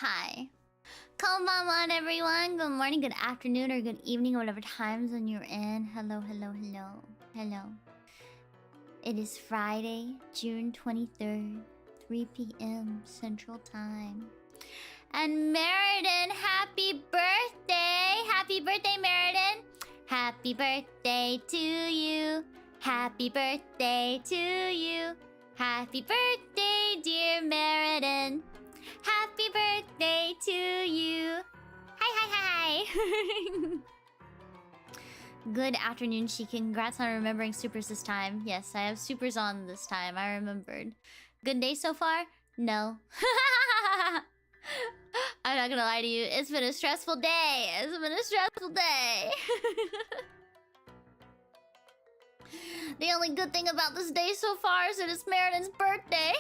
Hi. Konbanwan, everyone. Good morning, good afternoon, or good evening, or whatever time zone you're in. Hello, hello, hello. Hello. It is Friday, June 23rd, 3 p.m. Central Time. And Meriden, happy birthday! Happy birthday, Meriden! Happy birthday to you! Happy birthday to you! Happy birthday, dear Meriden! Happy birthday to you! Hi, hi, hi! Good afternoon, Shiki. Congrats on remembering supers this time. Yes, I have supers on this time. I remembered. Good day so far? No. I'm not gonna lie to you. It's been a stressful day. It's been a stressful day. The only good thing about this day so far is that it's Meriden's birthday.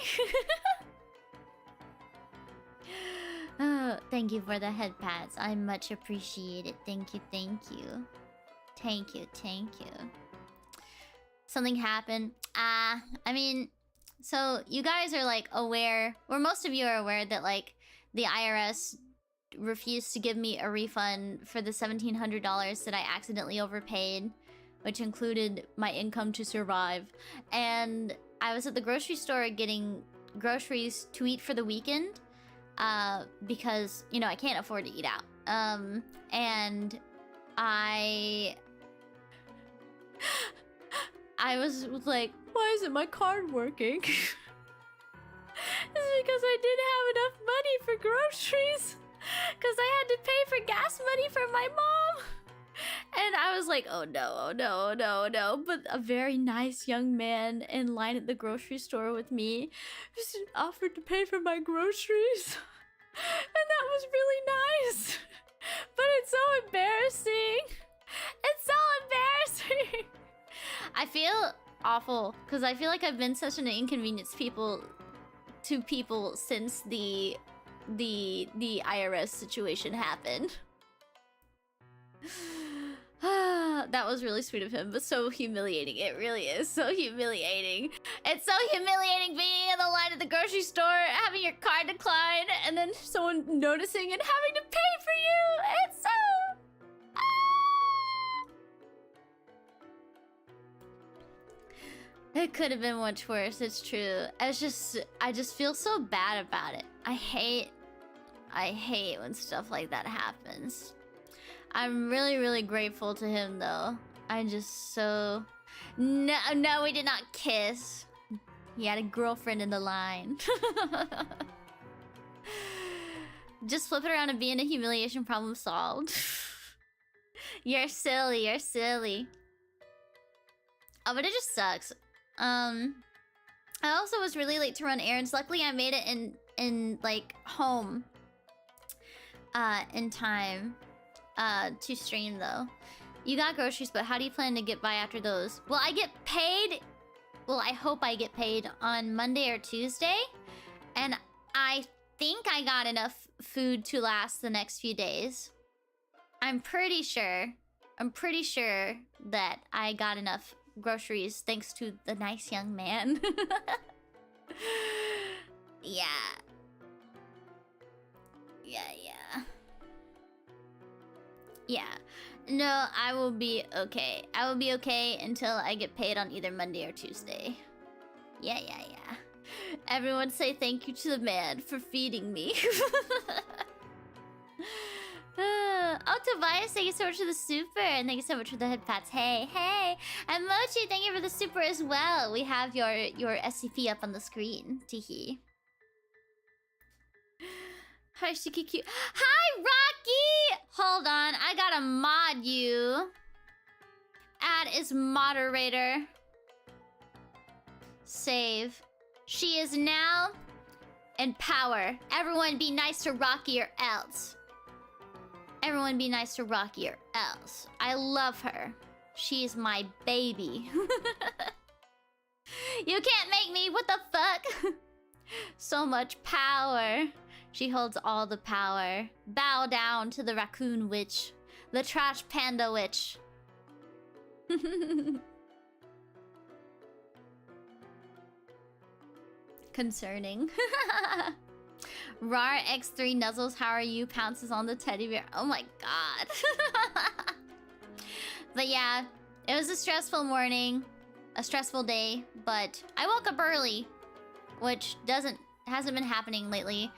Oh, thank you for the head pats. I much appreciate it. Thank you, thank you. Thank you, thank you. Something happened. I mean, so you guys are like aware, or most of you are aware that like the IRS refused to give me a refund for the $1,700 that I accidentally overpaid, which included my income to survive. And I was at the grocery store getting groceries to eat for the weekend, because, you know, I can't afford to eat out. And I was like, why isn't my card working? It's because I didn't have enough money for groceries. Because I had to pay for gas money for my mom. And I was like, oh no, oh no, oh no, oh no. But a very nice young man in line at the grocery store with me just offered to pay for my groceries. And that was really nice. But it's so embarrassing. It's so embarrassing. I feel awful because I feel like I've been such an inconvenience to people since the IRS situation happened. That was really sweet of him, but so humiliating. It really is so humiliating. It's so humiliating being in the line at the grocery store, having your card decline, and then someone noticing and having to pay for you. It's so... It could have been much worse, it's true. I just feel so bad about it. I hate when stuff like that happens. I'm really, really grateful to him, though. I'm just so... No, we did not kiss. He had a girlfriend in the line. Just flip it around and be in a humiliation, problem solved. You're silly, you're silly. Oh, but it just sucks. I also was really late to run errands. Luckily, I made it in like, home. In time. To stream though. You got groceries, but how do you plan to get by after those? Well, I get paid. Well, I hope I get paid on Monday or Tuesday. And I think I got enough food to last the next few days. I'm pretty sure that I got enough groceries thanks to the nice young man. Yeah. Yeah. No, I will be okay. I will be okay until I get paid on either Monday or Tuesday. Yeah. Everyone say thank you to the man for feeding me. Oh, Tobias, thank you so much for the super. And thank you so much for the head pats. Hey. And Mochi, thank you for the super as well. We have your SCP up on the screen. Teehee. Hi, Shiki. Hi, Rocky! Hold on, I gotta mod you. Add is moderator. Save. She is now in power. Everyone be nice to Rocky or else. Everyone be nice to Rocky or else. I love her. She is my baby. You can't make me, what the fuck? So much power. She holds all the power. Bow down to the raccoon witch. The trash panda witch. Concerning. Rar X3 nuzzles, how are you? Pounces on the teddy bear. Oh my god. But yeah, it was a stressful morning, a stressful day, but I woke up early, which hasn't been happening lately.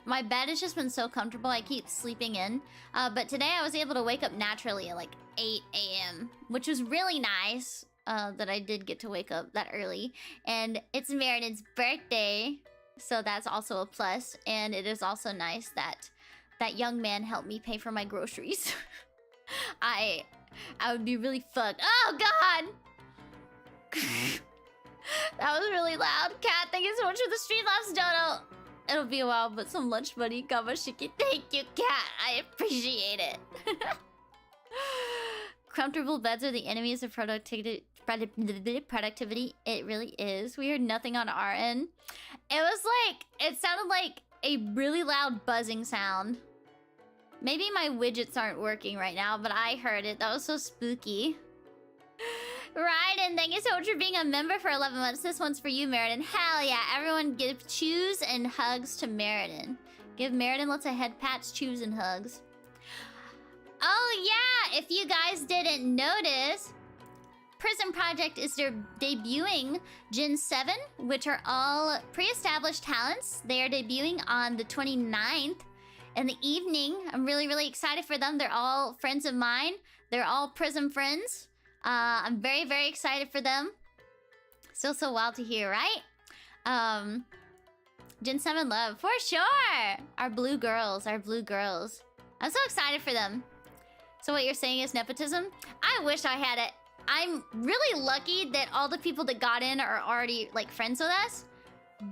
My bed has just been so comfortable, I keep sleeping in. But today I was able to wake up naturally at like 8 a.m., which was really nice that I did get to wake up that early. And it's Meriden's birthday, so that's also a plus. And it is also nice that that young man helped me pay for my groceries. I would be really fucked. Oh god! That was really loud. Cat, thank you so much for the Streamlabs dono. It'll be a while, but some lunch money. Gamashiki. Thank you, Cat. I appreciate it. Comfortable beds are the enemies of productivity. It really is. We heard nothing on our end. It sounded like a really loud buzzing sound. Maybe my widgets aren't working right now, but I heard it. That was so spooky. Raiden, thank you so much for being a member for 11 months. This one's for you, Meriden. Hell yeah, everyone give chews and hugs to Meriden. Give Meriden lots of head pats, chews, and hugs. Oh yeah, if you guys didn't notice, PRISM Project is debuting Gen 7, which are all pre-established talents. They are debuting on the 29th in the evening. I'm really, really excited for them. They're all friends of mine. They're all PRISM friends. I'm very, very excited for them. Still so wild to hear, right? Gen 7 love, for sure! Our blue girls, I'm so excited for them. So what you're saying is nepotism? I wish I had it. I'm really lucky that all the people that got in are already, like, friends with us.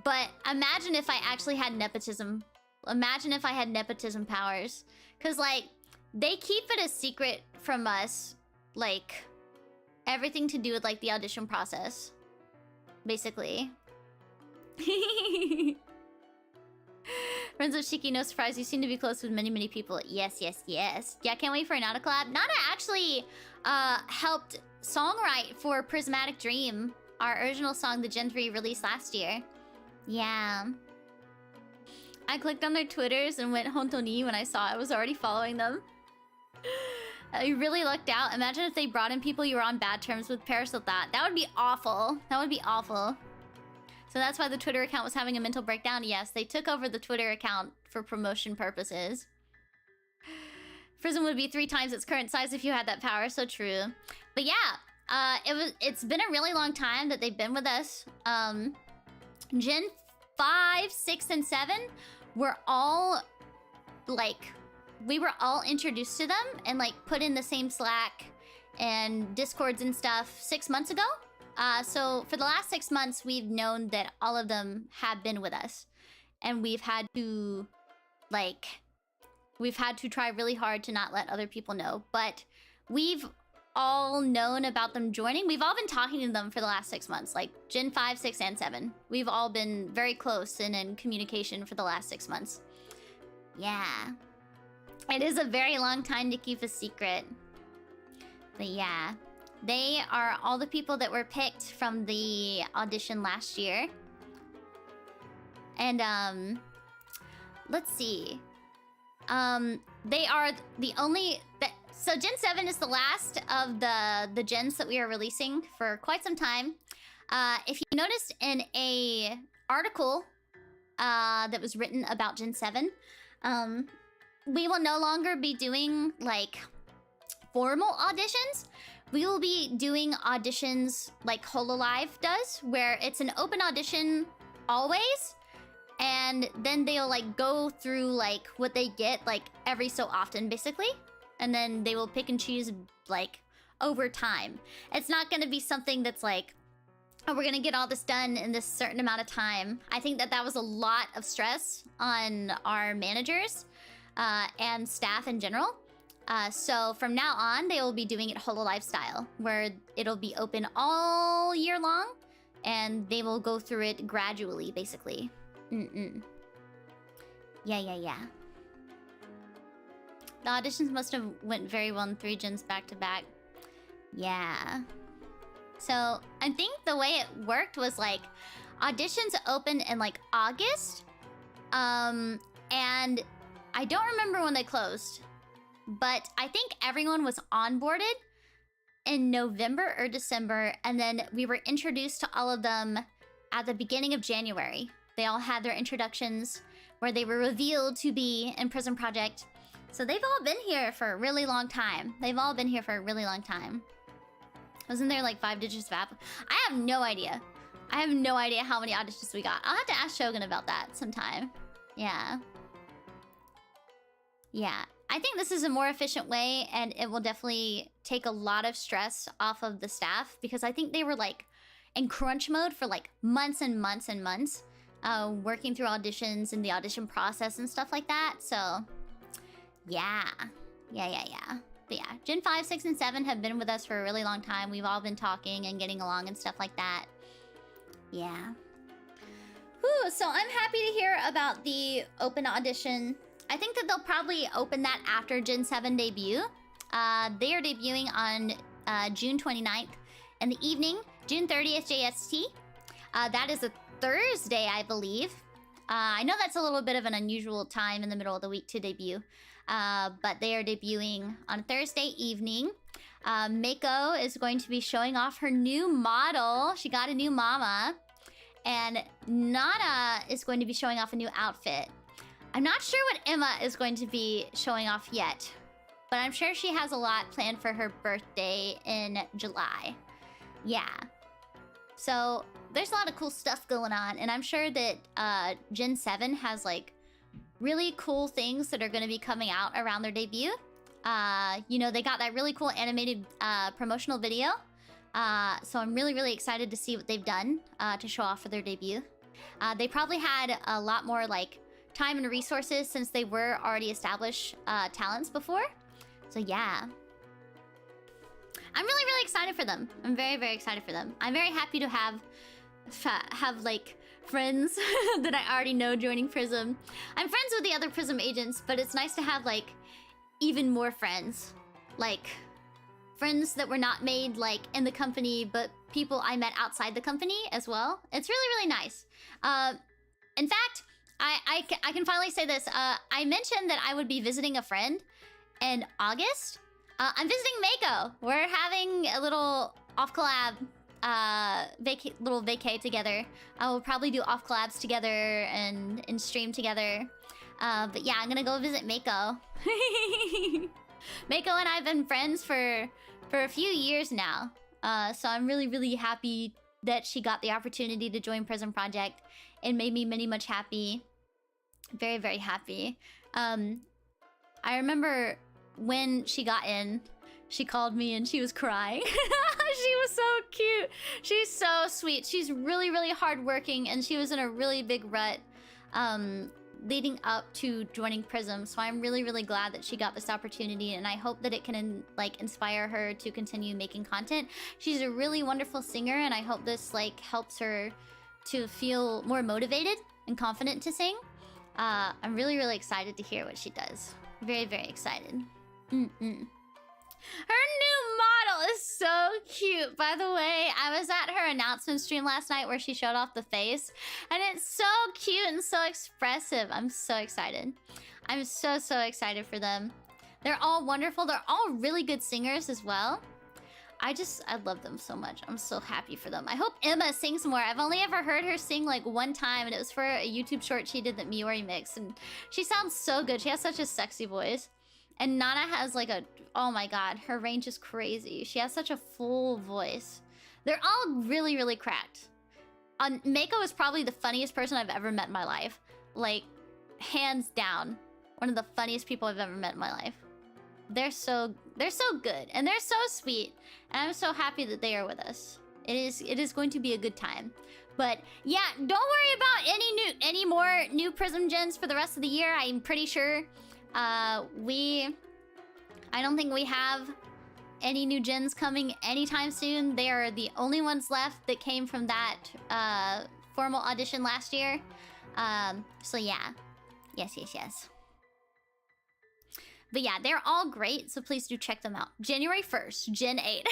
But imagine if I actually had nepotism. Imagine if I had nepotism powers. Because, like, they keep it a secret from us. Like, everything to do with, like, the audition process. Basically. Friends of Shiki, no surprise. You seem to be close with many, many people. Yes, yes, yes. Yeah, can't wait for a Nana collab. Nana actually helped songwrite for Prismatic Dream, our original song the Gen 3 released last year. Yeah. I clicked on their Twitters and went Hontoni when I saw I was already following them. You really lucked out. Imagine if they brought in people you were on bad terms with. Paris with that. That would be awful. That would be awful. So that's why the Twitter account was having a mental breakdown. Yes, they took over the Twitter account for promotion purposes. Prism would be 3 times its current size if you had that power. So true. But yeah, it's been a really long time that they've been with us. Gen 5, 6, and 7 were all, like, we were all introduced to them and, like, put in the same Slack and Discords and stuff 6 months ago. So for the last 6 months, we've known that all of them have been with us. And we've had to, like, try really hard to not let other people know. But we've all known about them joining. We've all been talking to them for the last 6 months, like Gen 5, 6, and 7. We've all been very close and in communication for the last 6 months. Yeah. It is a very long time to keep a secret. But yeah. They are all the people that were picked from the audition last year. And, let's see. They are the only... So Gen 7 is the last of the gens that we are releasing for quite some time. If you noticed in a article that was written about Gen 7, we will no longer be doing, like, formal auditions. We will be doing auditions like Hololive does, where it's an open audition always, and then they'll, like, go through, like, what they get, like, every so often, basically. And then they will pick and choose, like, over time. It's not gonna be something that's like, oh, we're gonna get all this done in this certain amount of time. I think that was a lot of stress on our managers and staff in general. So from now on, they will be doing it Hololive style, where it'll be open all year long, and they will go through it gradually, basically. Yeah. The auditions must have went very well in 3 gens back to back. Yeah. So I think the way it worked was, like, auditions opened in, like, August, And I don't remember when they closed, but I think everyone was onboarded in November or December, and then we were introduced to all of them at the beginning of January. They all had their introductions where they were revealed to be in PRISM Project. So they've all been here for a really long time. They've all been here for a really long time. Wasn't there like 5 digits of app? I have no idea. I have no idea how many auditions we got. I'll have to ask Shogun about that sometime. Yeah. Yeah. I think this is a more efficient way, and it will definitely take a lot of stress off of the staff, because I think they were like in crunch mode for like months and months and months, working through auditions and the audition process and stuff like that. So yeah. But yeah, Gen 5, 6, and 7 have been with us for a really long time. We've all been talking and getting along and stuff like that. Yeah. Whew, so I'm happy to hear about the open audition. I think that they'll probably open that after Gen 7 debut. They are debuting on June 29th in the evening, June 30th JST. That is a Thursday, I believe. I know that's a little bit of an unusual time in the middle of the week to debut. But they are debuting on Thursday evening. Mako is going to be showing off her new model. She got a new mama. And Nana is going to be showing off a new outfit. I'm not sure what Emma is going to be showing off yet, but I'm sure she has a lot planned for her birthday in July. Yeah. So there's a lot of cool stuff going on, and I'm sure that Gen 7 has like really cool things that are going to be coming out around their debut. You know, they got that really cool animated promotional video. So I'm really, really excited to see what they've done to show off for their debut. They probably had a lot more like time and resources since they were already established talents before. So yeah. I'm really, really excited for them. I'm very, very excited for them. I'm very happy to have like friends that I already know joining PRISM. I'm friends with the other PRISM agents, but it's nice to have like even more friends. Like friends that were not made like in the company, but people I met outside the company as well. It's really, really nice. In fact, I can finally say this. I mentioned that I would be visiting a friend in August. I'm visiting Mako. We're having a little off collab, little vacay together. We'll probably do off collabs together and stream together. But yeah, I'm gonna go visit Mako. Mako and I have been friends for a few years now. So I'm really, really happy that she got the opportunity to join PRISM Project. It made me many much happy. Very, very happy. I remember when she got in, she called me and she was crying. She was so cute. She's so sweet. She's really, really hardworking, and she was in a really big rut leading up to joining PRISM. So I'm really, really glad that she got this opportunity, and I hope that it can like inspire her to continue making content. She's a really wonderful singer, and I hope this like helps her to feel more motivated and confident to sing. I'm really, really excited to hear what she does. Very, very excited. Her new model is so cute, by the way. I was at her announcement stream last night where she showed off the face, and it's so cute and so expressive. I'm so excited. I'm so, so excited for them. They're all wonderful. They're all really good singers as well. I love them so much. I'm so happy for them. I hope Emma sings more. I've only ever heard her sing like one time, and it was for a YouTube short she did that Miori mixed, and she sounds so good. She has such a sexy voice. And Nana has like a, oh my god, her range is crazy. She has such a full voice. They're all really, really cracked. Mako is probably the funniest person I've ever met in my life. Like, hands down, one of the funniest people I've ever met in my life. They're so good, and they're so sweet, and I'm so happy that they are with us. It is going to be a good time. But yeah, don't worry about any more new PRISM gens for the rest of the year. I'm pretty sure I don't think we have any new gens coming anytime soon. They are the only ones left that came from that formal audition last year. So yeah, yes. But yeah, they're all great, so please do check them out. January 1st, Gen 8.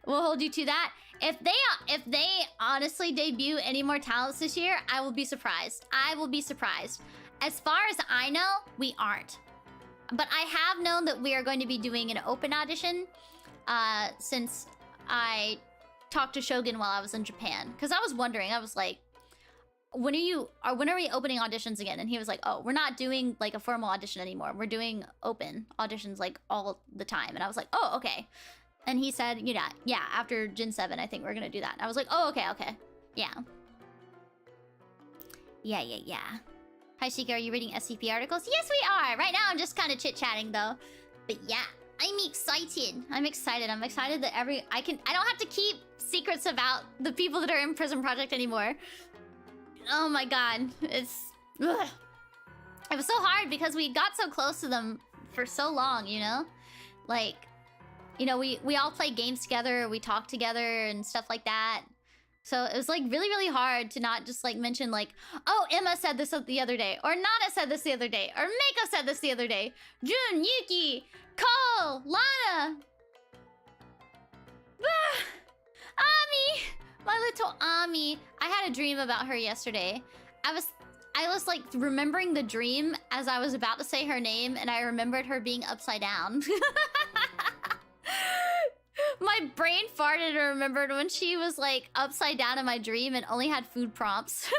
We'll hold you to that. If they honestly debut any more talents this year, I will be surprised. I will be surprised. As far as I know, we aren't. But I have known that we are going to be doing an open audition since I talked to Shogun while I was in Japan. Because I was wondering, I was like, when are we opening auditions again? And he was like, oh, we're not doing like a formal audition anymore. We're doing open auditions like all the time. And I was like, oh, okay. And he said, you know, yeah, after Gen 7, I think we're gonna do that. And I was like, oh, okay, okay. Yeah. Yeah. Hi, Shiki, are you reading SCP articles? Yes, we are! Right now, I'm just kind of chit-chatting, though. But yeah, I'm excited. I'm excited that I don't have to keep secrets about the people that are in PRISM Project anymore. Oh my god. It was so hard because we got so close to them for so long, you know? Like, you know, we all play games together, we talk together and stuff like that. So it was like really, really hard to not just like mention like, oh, Emma said this the other day, or Nana said this the other day, or Mako said this the other day. Jun, Yuki, Cole, Lana. Ami, my little Ami. I had a dream about her yesterday. I was like remembering the dream as I was about to say her name, and I remembered her being upside down. My brain farted and remembered when she was like upside down in my dream and only had food prompts.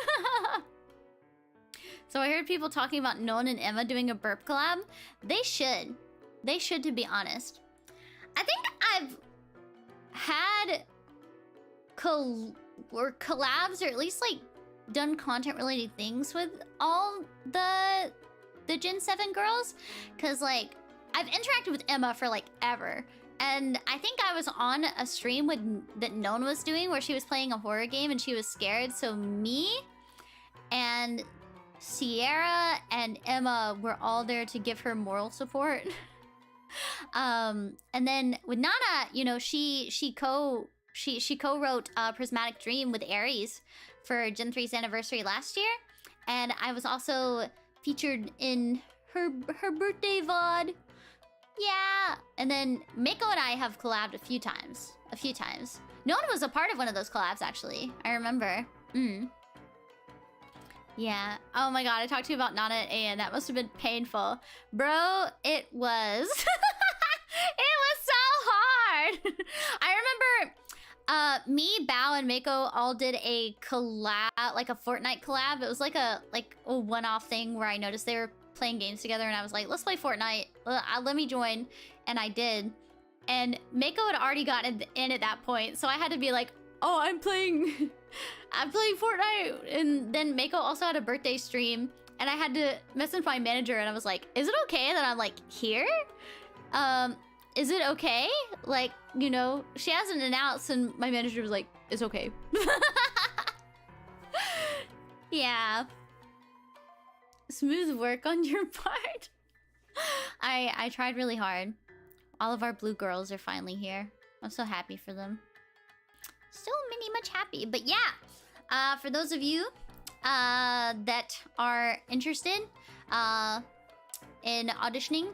So I heard people talking about Non and Emma doing a burp collab. They should. They should, to be honest. I think I've had collabs, or at least like done content related things with all the Gen 7 girls. Cause like I've interacted with Emma for like ever. And I think I was on a stream that Non was doing where she was playing a horror game and she was scared. So me and Sierra and Emma were all there to give her moral support. And then with Nana, you know, she co-wrote Prismatic Dream with Aries for Gen 3's anniversary last year. And I was also featured in her birthday VOD. Yeah, and then Mako and I have collabed a few times. No one was a part of one of those collabs, actually. I remember. Yeah. Oh my god, I talked to you about Nana and that must have been painful. Bro, it was... it was so hard! I remember me, Bao, and Mako all did a collab, like a Fortnite collab. It was like a one-off thing where I noticed they were playing games together and I was like, let's play Fortnite. Let me join. And I did. And Mako had already gotten in at that point. So I had to be like, oh, I'm playing Fortnite. And then Mako also had a birthday stream. And I had to message my manager and I was like, is it okay that I'm like here? Is it okay? Like, you know, she hasn't announced and my manager was like, it's okay. Yeah. Smooth work on your part. I tried really hard. All of our blue girls are finally here. I'm so happy for them. So much happy. But yeah, for those of you that are interested in auditioning,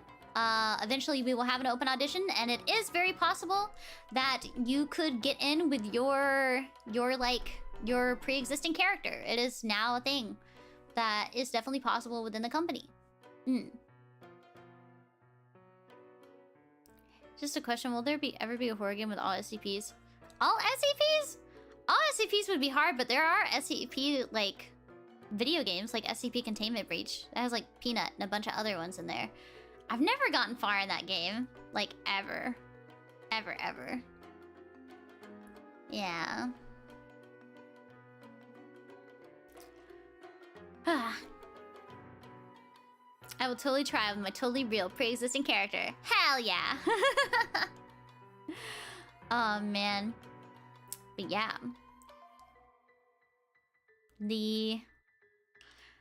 eventually we will have an open audition, and it is very possible that you could get in with your pre-existing character. It is now a thing that is definitely possible within the company. Just a question, will there ever be a horror game with all SCPs? All SCPs? All SCPs would be hard, but there are SCP, like, video games, like SCP Containment Breach. That has, like, Peanut and a bunch of other ones in there. I've never gotten far in that game. Like, ever. Ever. Yeah. I will totally try with my totally real pre-existing character. Hell yeah! Oh man. But yeah.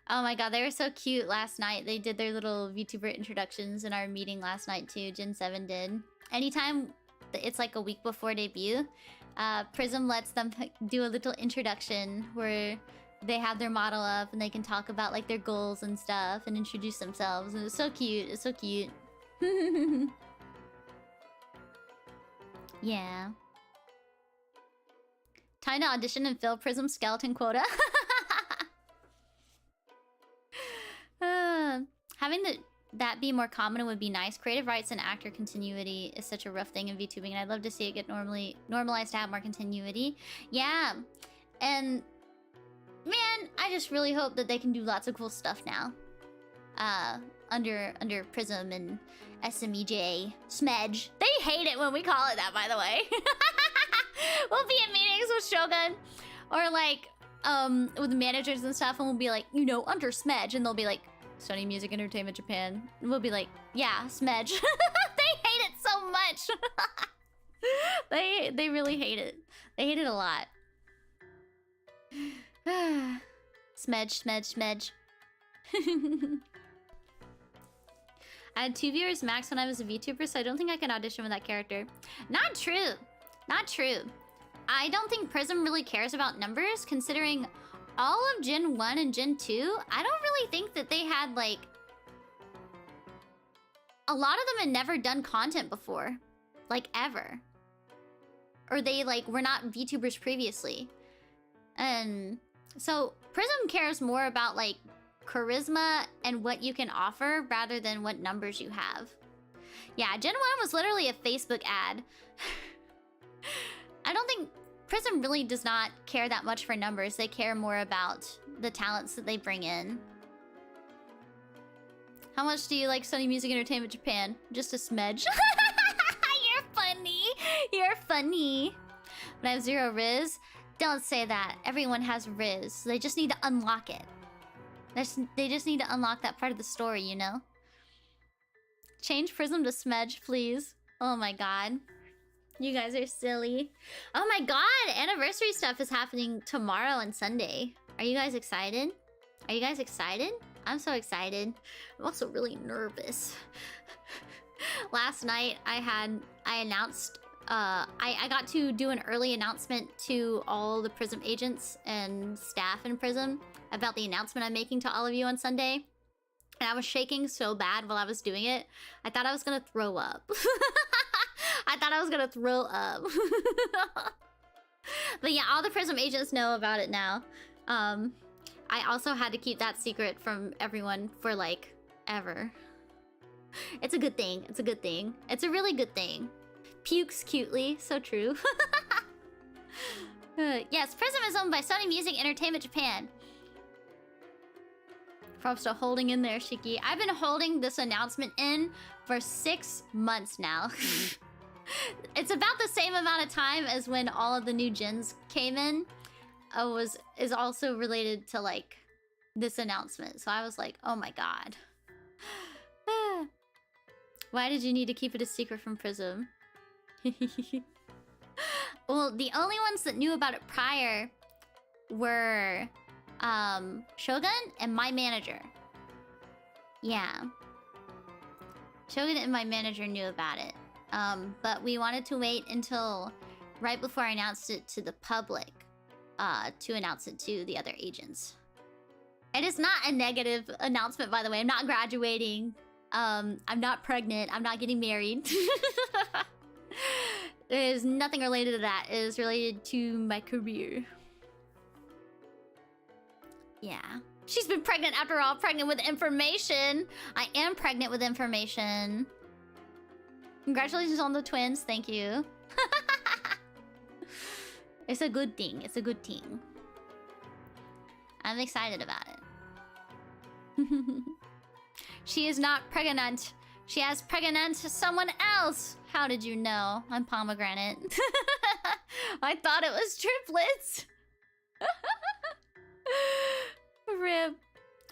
Oh my god, they were so cute last night. They did their little VTuber introductions in our meeting last night too. Gen 7 did. Anytime it's like a week before debut, PRISM lets them do a little introduction where they have their model up and they can talk about like their goals and stuff and introduce themselves. And it's so cute. It's so cute. Yeah. Time to audition and fill Prism skeleton quota. Having that be more common would be nice. Creative rights and actor continuity is such a rough thing in VTubing, and I'd love to see it get normalized to have more continuity. Yeah, and man, I just really hope that they can do lots of cool stuff now. Under Prism and SMEJ Smedge. They hate it when we call it that, by the way. We'll be in meetings with Shogun or like with managers and stuff, and we'll be like, you know, under Smedge, and they'll be like, Sony Music Entertainment Japan. And we'll be like, yeah, Smedge. They hate it so much. They really hate it. They hate it a lot. Smedge, Smedge, Smedge. I had 2 viewers max when I was a VTuber, so I don't think I can audition with that character. Not true. Not true. I don't think Prism really cares about numbers, considering all of Gen 1 and Gen 2, I don't really think that they had, like... A lot of them had never done content before. Like, ever. Or they, like, were not VTubers previously. And so, Prism cares more about, like, charisma and what you can offer rather than what numbers you have. Yeah, Gen 1 was literally a Facebook ad. I don't think... Prism really does not care that much for numbers. They care more about the talents that they bring in. How much do you like Sony Music Entertainment Japan? Just a smedge. You're funny. You're funny. But I have 0 Riz. Don't say that. Everyone has Riz. They just need to unlock it. They just need to unlock that part of the story, you know? Change Prism to smedge, please. Oh my god. You guys are silly. Oh my god, anniversary stuff is happening tomorrow and Sunday. Are you guys excited? Are you guys excited? I'm so excited. I'm also really nervous. Last night I announced, I got to do an early announcement to all the Prism agents and staff in Prism about the announcement I'm making to all of you on Sunday. And I was shaking so bad while I was doing it, I thought I was gonna throw up. I thought I was gonna throw up. But yeah, all the Prism agents know about it now. I also had to keep that secret from everyone for like ever. It's a good thing. It's a good thing. It's a really good thing. Pukes cutely. So true. Yes, Prism is owned by Sony Music Entertainment Japan. Props to holding in there, Shiki. I've been holding this announcement in for 6 months now. It's about the same amount of time as when all of the new gens came in. Is also related to like this announcement. So I was like, oh my god. Why did you need to keep it a secret from Prism? Well, the only ones that knew about it prior were Shogun and my manager. Yeah. Shogun and my manager knew about it. But we wanted to wait until right before I announced it to the public to announce it to the other agents. It is not a negative announcement, by the way. I'm not graduating. I'm not pregnant. I'm not getting married. There is nothing related to that. It is related to my career. Yeah. She's been pregnant after all. Pregnant with information. I am pregnant with information. Congratulations on the twins. Thank you. It's a good thing. It's a good thing. I'm excited about it. She is not pregnant. She has pregnant someone else. How did you know? I'm pomegranate. I thought it was triplets. Rib.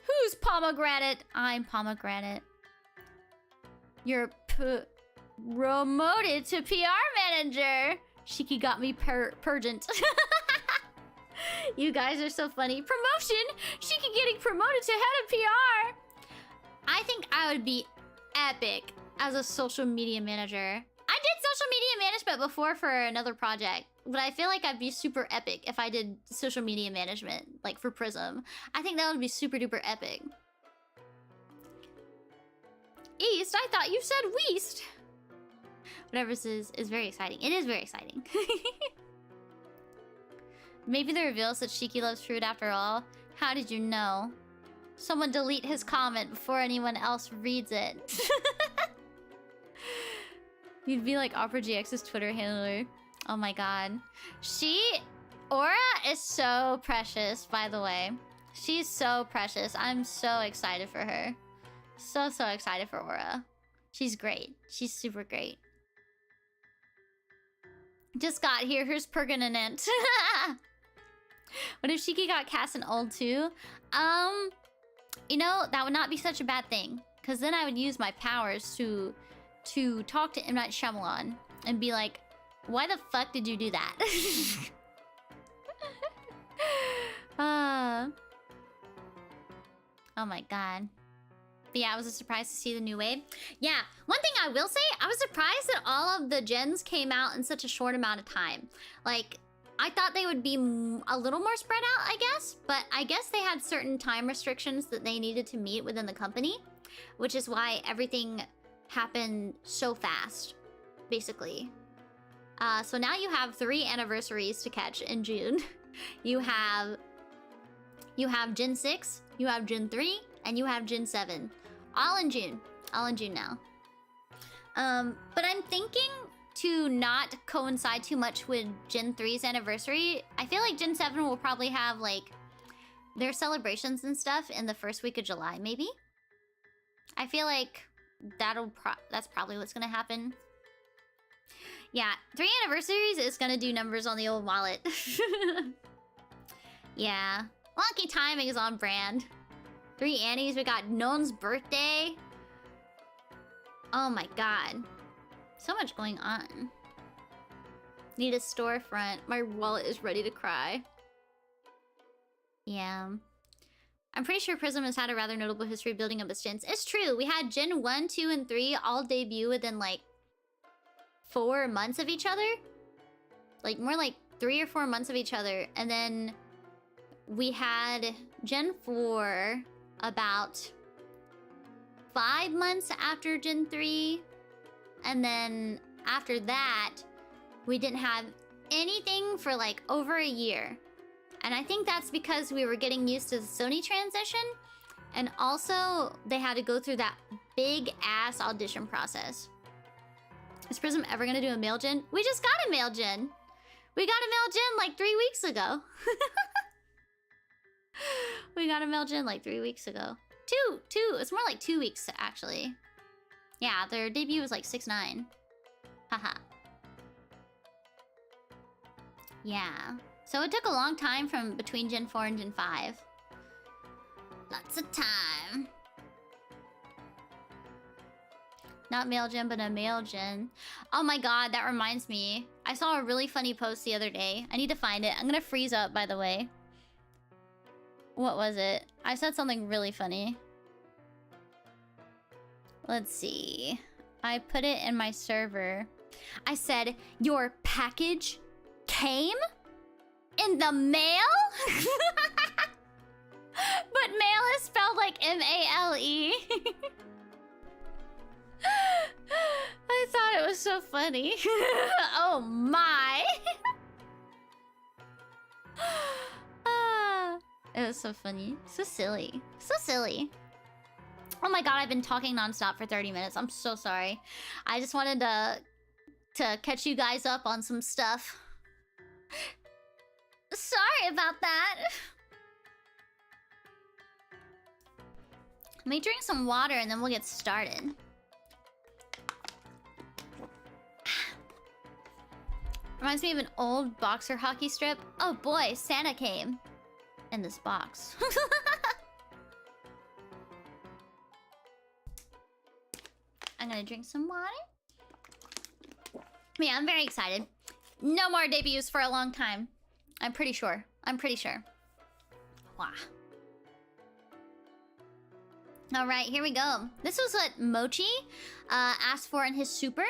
Who's pomegranate? I'm pomegranate. You're promoted to PR manager. Shiki got me purgent. You guys are so funny. Promotion? Shiki getting promoted to head of PR. I think I would be epic as a social media manager. I did social media management before for another project, but I feel like I'd be super epic if I did social media management, like for Prism. I think that would be super duper epic. East? I thought you said West. Whatever this is very exciting. It is very exciting. Maybe the reveal is that Shiki loves fruit after all. How did you know? Someone delete his comment before anyone else reads it. You'd be like Opera GX's Twitter handler. Oh my god. Aura is so precious, by the way. She's so precious. I'm so excited for her. So excited for Aura. She's great. She's super great. Just got here. Here's permanent. What if Shiki got cast in old too? You know, that would not be such a bad thing. Because then I would use my powers to talk to M. Night Shyamalan and be like, why the fuck did you do that? Oh my god. But yeah, it was a surprise to see the new wave. Yeah, one thing I will say, I was surprised that all of the gens came out in such a short amount of time. Like, I thought they would be a little more spread out, I guess. But I guess they had certain time restrictions that they needed to meet within the company. Which is why everything happened so fast, basically. So now you have 3 anniversaries to catch in June. You have Gen 6, you have Gen 3, and you have Gen 7. All in June. All in June now. But I'm thinking to not coincide too much with Gen 3's anniversary. I feel like Gen 7 will probably have, like, their celebrations and stuff in the first week of July, maybe? I feel like that's probably what's gonna happen. Yeah, 3 anniversaries is gonna do numbers on the old wallet. Yeah. Wonky timing is on brand. 3 Annies, we got Non's birthday. Oh my god. So much going on. Need a storefront. My wallet is ready to cry. Yeah. I'm pretty sure PRISM has had a rather notable history of building up its gens. It's true. We had Gen 1, 2, and 3 all debut within like 4 months of each other. Like more like 3 or 4 months of each other. And then we had Gen 4 about 5 months after Gen 3. And then after that, we didn't have anything for like over a year. And I think that's because we were getting used to the Sony transition. And also, they had to go through that big-ass audition process. Is PRISM ever gonna do a male gen? We just got a male gen! We got a male gen like 3 weeks ago. We got a male gen like 3 weeks ago. Two. It's more like 2 weeks, actually. Yeah, their debut was like 6/9. Haha. Yeah. So it took a long time from between Gen 4 and Gen 5. Lots of time. Not male gen, but a male gen. Oh my god, that reminds me. I saw a really funny post the other day. I need to find it. I'm gonna freeze up, by the way. What was it? I said something really funny. Let's see. I put it in my server. I said, your package came? In the mail? But mail is spelled like M-A-L-E. I thought it was so funny. Oh my. It was so funny. So silly. So silly. Oh my god, I've been talking nonstop for 30 minutes. I'm so sorry. I just wanted to catch you guys up on some stuff. Sorry about that. Let me drink some water and then we'll get started. Reminds me of an old boxer hockey strip. Oh boy, Santa came in this box. I'm gonna drink some water. Yeah, I'm very excited. No more debuts for a long time. I'm pretty sure. Wow. Alright, here we go. This was what Mochi asked for in his super.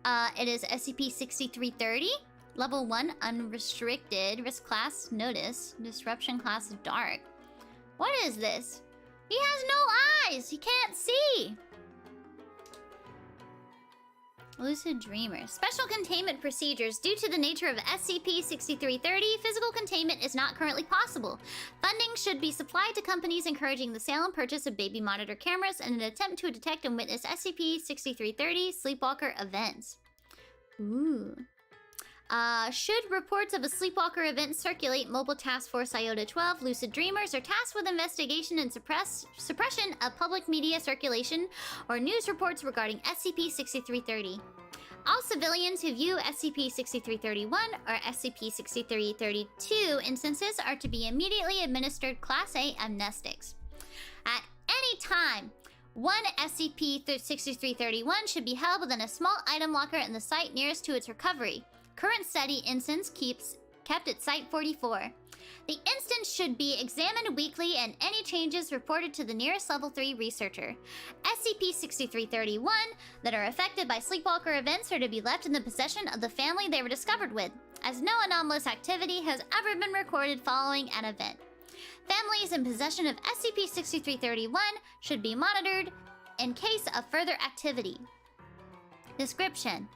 It is SCP-6330. Level 1, unrestricted. Risk class, notice. Disruption class, dark. What is this? He has no eyes! He can't see! Lucid Dreamers. Special containment procedures. Due to the nature of SCP-6330, physical containment is not currently possible. Funding should be supplied to companies encouraging the sale and purchase of baby monitor cameras in an attempt to detect and witness SCP-6330 sleepwalker events. Ooh. Should reports of a sleepwalker event circulate, Mobile Task Force Iota 12 Lucid Dreamers are tasked with investigation and suppression of public media circulation or news reports regarding SCP-6330. All civilians who view SCP-6331 or SCP-6332 instances are to be immediately administered Class A amnestics. At any time, one SCP-6331 should be held within a small item locker in the site nearest to its recovery. Current study instance kept at Site 44. The instance should be examined weekly and any changes reported to the nearest Level 3 researcher. SCP-6331 that are affected by sleepwalker events are to be left in the possession of the family they were discovered with, as no anomalous activity has ever been recorded following an event. Families in possession of SCP-6331 should be monitored in case of further activity. Description: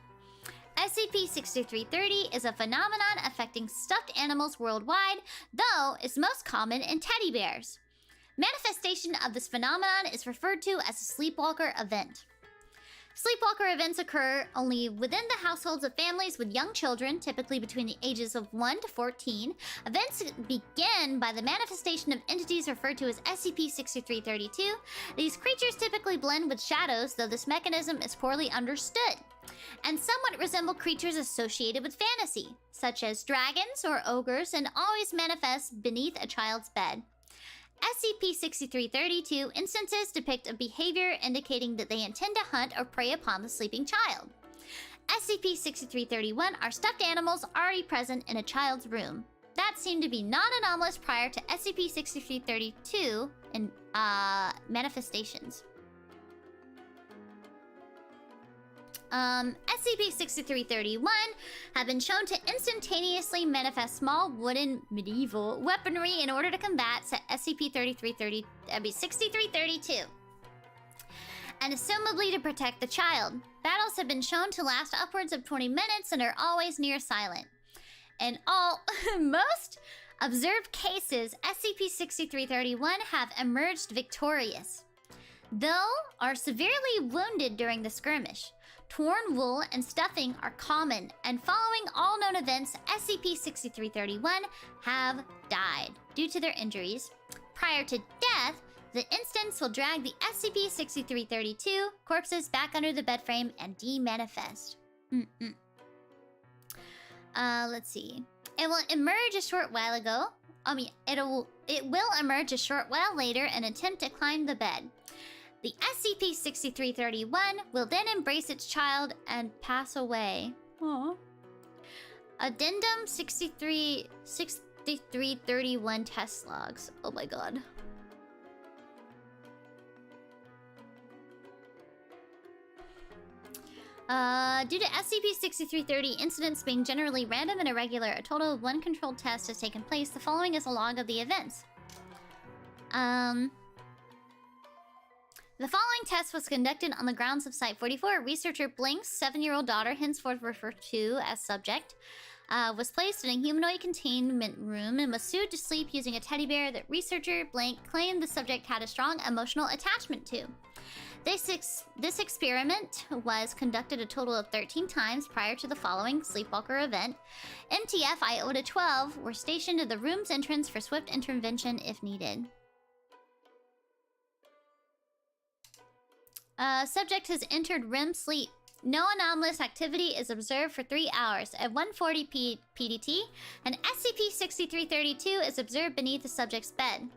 SCP-6330 is a phenomenon affecting stuffed animals worldwide, though it's most common in teddy bears. Manifestation of this phenomenon is referred to as a sleepwalker event. Sleepwalker events occur only within the households of families with young children, typically between the ages of 1 to 14. Events begin by the manifestation of entities referred to as SCP-6332. These creatures typically blend with shadows, though this mechanism is poorly understood, and somewhat resemble creatures associated with fantasy, such as dragons or ogres, and always manifest beneath a child's bed. SCP-6332 instances depict a behavior indicating that they intend to hunt or prey upon the sleeping child. SCP-6331 are stuffed animals already present in a child's room. That seemed to be non-anomalous prior to SCP-6332 in manifestations. SCP-6331 have been shown to instantaneously manifest small wooden medieval weaponry in order to combat SCP-6332, and assumably to protect the child. Battles have been shown to last upwards of 20 minutes and are always near silent. In all, most observed cases, SCP-6331 have emerged victorious, though are severely wounded during the skirmish. Torn wool and stuffing are common, and following all known events, SCP-6331 have died due to their injuries. Prior to death, the instance will drag the SCP-6332 corpses back under the bed frame and demanifest. Let's see. It will emerge a short while ago. It will emerge a short while later and attempt to climb the bed. The SCP-6331 will then embrace its child and pass away. Aww. Addendum 6331 test logs. Oh my god. Due to SCP-6330 incidents being generally random and irregular, a total of 1 controlled test has taken place. The following is a log of the events. The following test was conducted on the grounds of Site 44. Researcher Blink's 7-year-old daughter, henceforth referred to as subject, was placed in a humanoid containment room and was soothed to sleep using a teddy bear that researcher Blink claimed the subject had a strong emotional attachment to. This experiment was conducted a total of 13 times prior to the following sleepwalker event. MTF Iota 12 were stationed at the room's entrance for swift intervention if needed. Subject has entered REM sleep. No anomalous activity is observed for 3 hours. At 1:40 PDT, an SCP-6332 is observed beneath the subject's bed.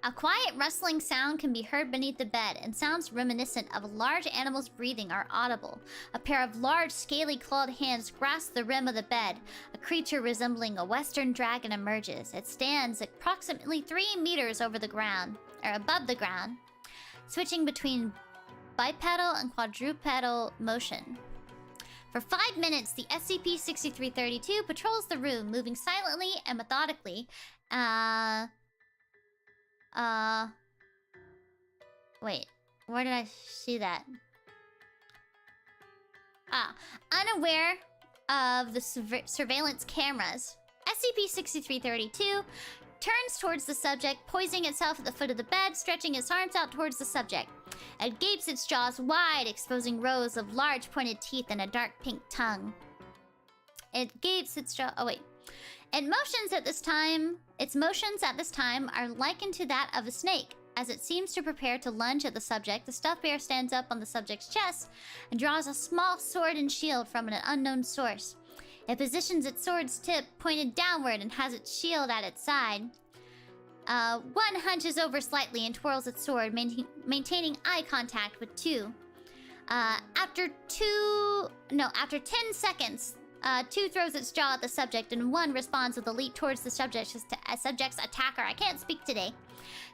A quiet rustling sound can be heard beneath the bed, and sounds reminiscent of a large animal's breathing are audible. A pair of large, scaly clawed hands grasp the rim of the bed. A creature resembling a western dragon emerges. It stands approximately 3 meters over the ground, or above the ground, switching between bipedal and quadrupedal motion. For 5 minutes, the SCP-6332 patrols the room, moving silently and methodically. Wait, where did I see that? Unaware of the surveillance cameras, SCP-6332 turns towards the subject, poising itself at the foot of the bed, stretching its arms out towards the subject. It gapes its jaws wide, exposing rows of large pointed teeth and a dark pink tongue. It gapes its jaw... Oh, wait. Its motions at this time are likened to that of a snake. As it seems to prepare to lunge at the subject, the stuffed bear stands up on the subject's chest and draws a small sword and shield from an unknown source. It positions its sword's tip pointed downward and has its shield at its side. One hunches over slightly and twirls its sword, maintaining eye contact with two. After 10 seconds, two throws its jaw at the subject, and one responds with a leap towards the subject's attacker. I can't speak today.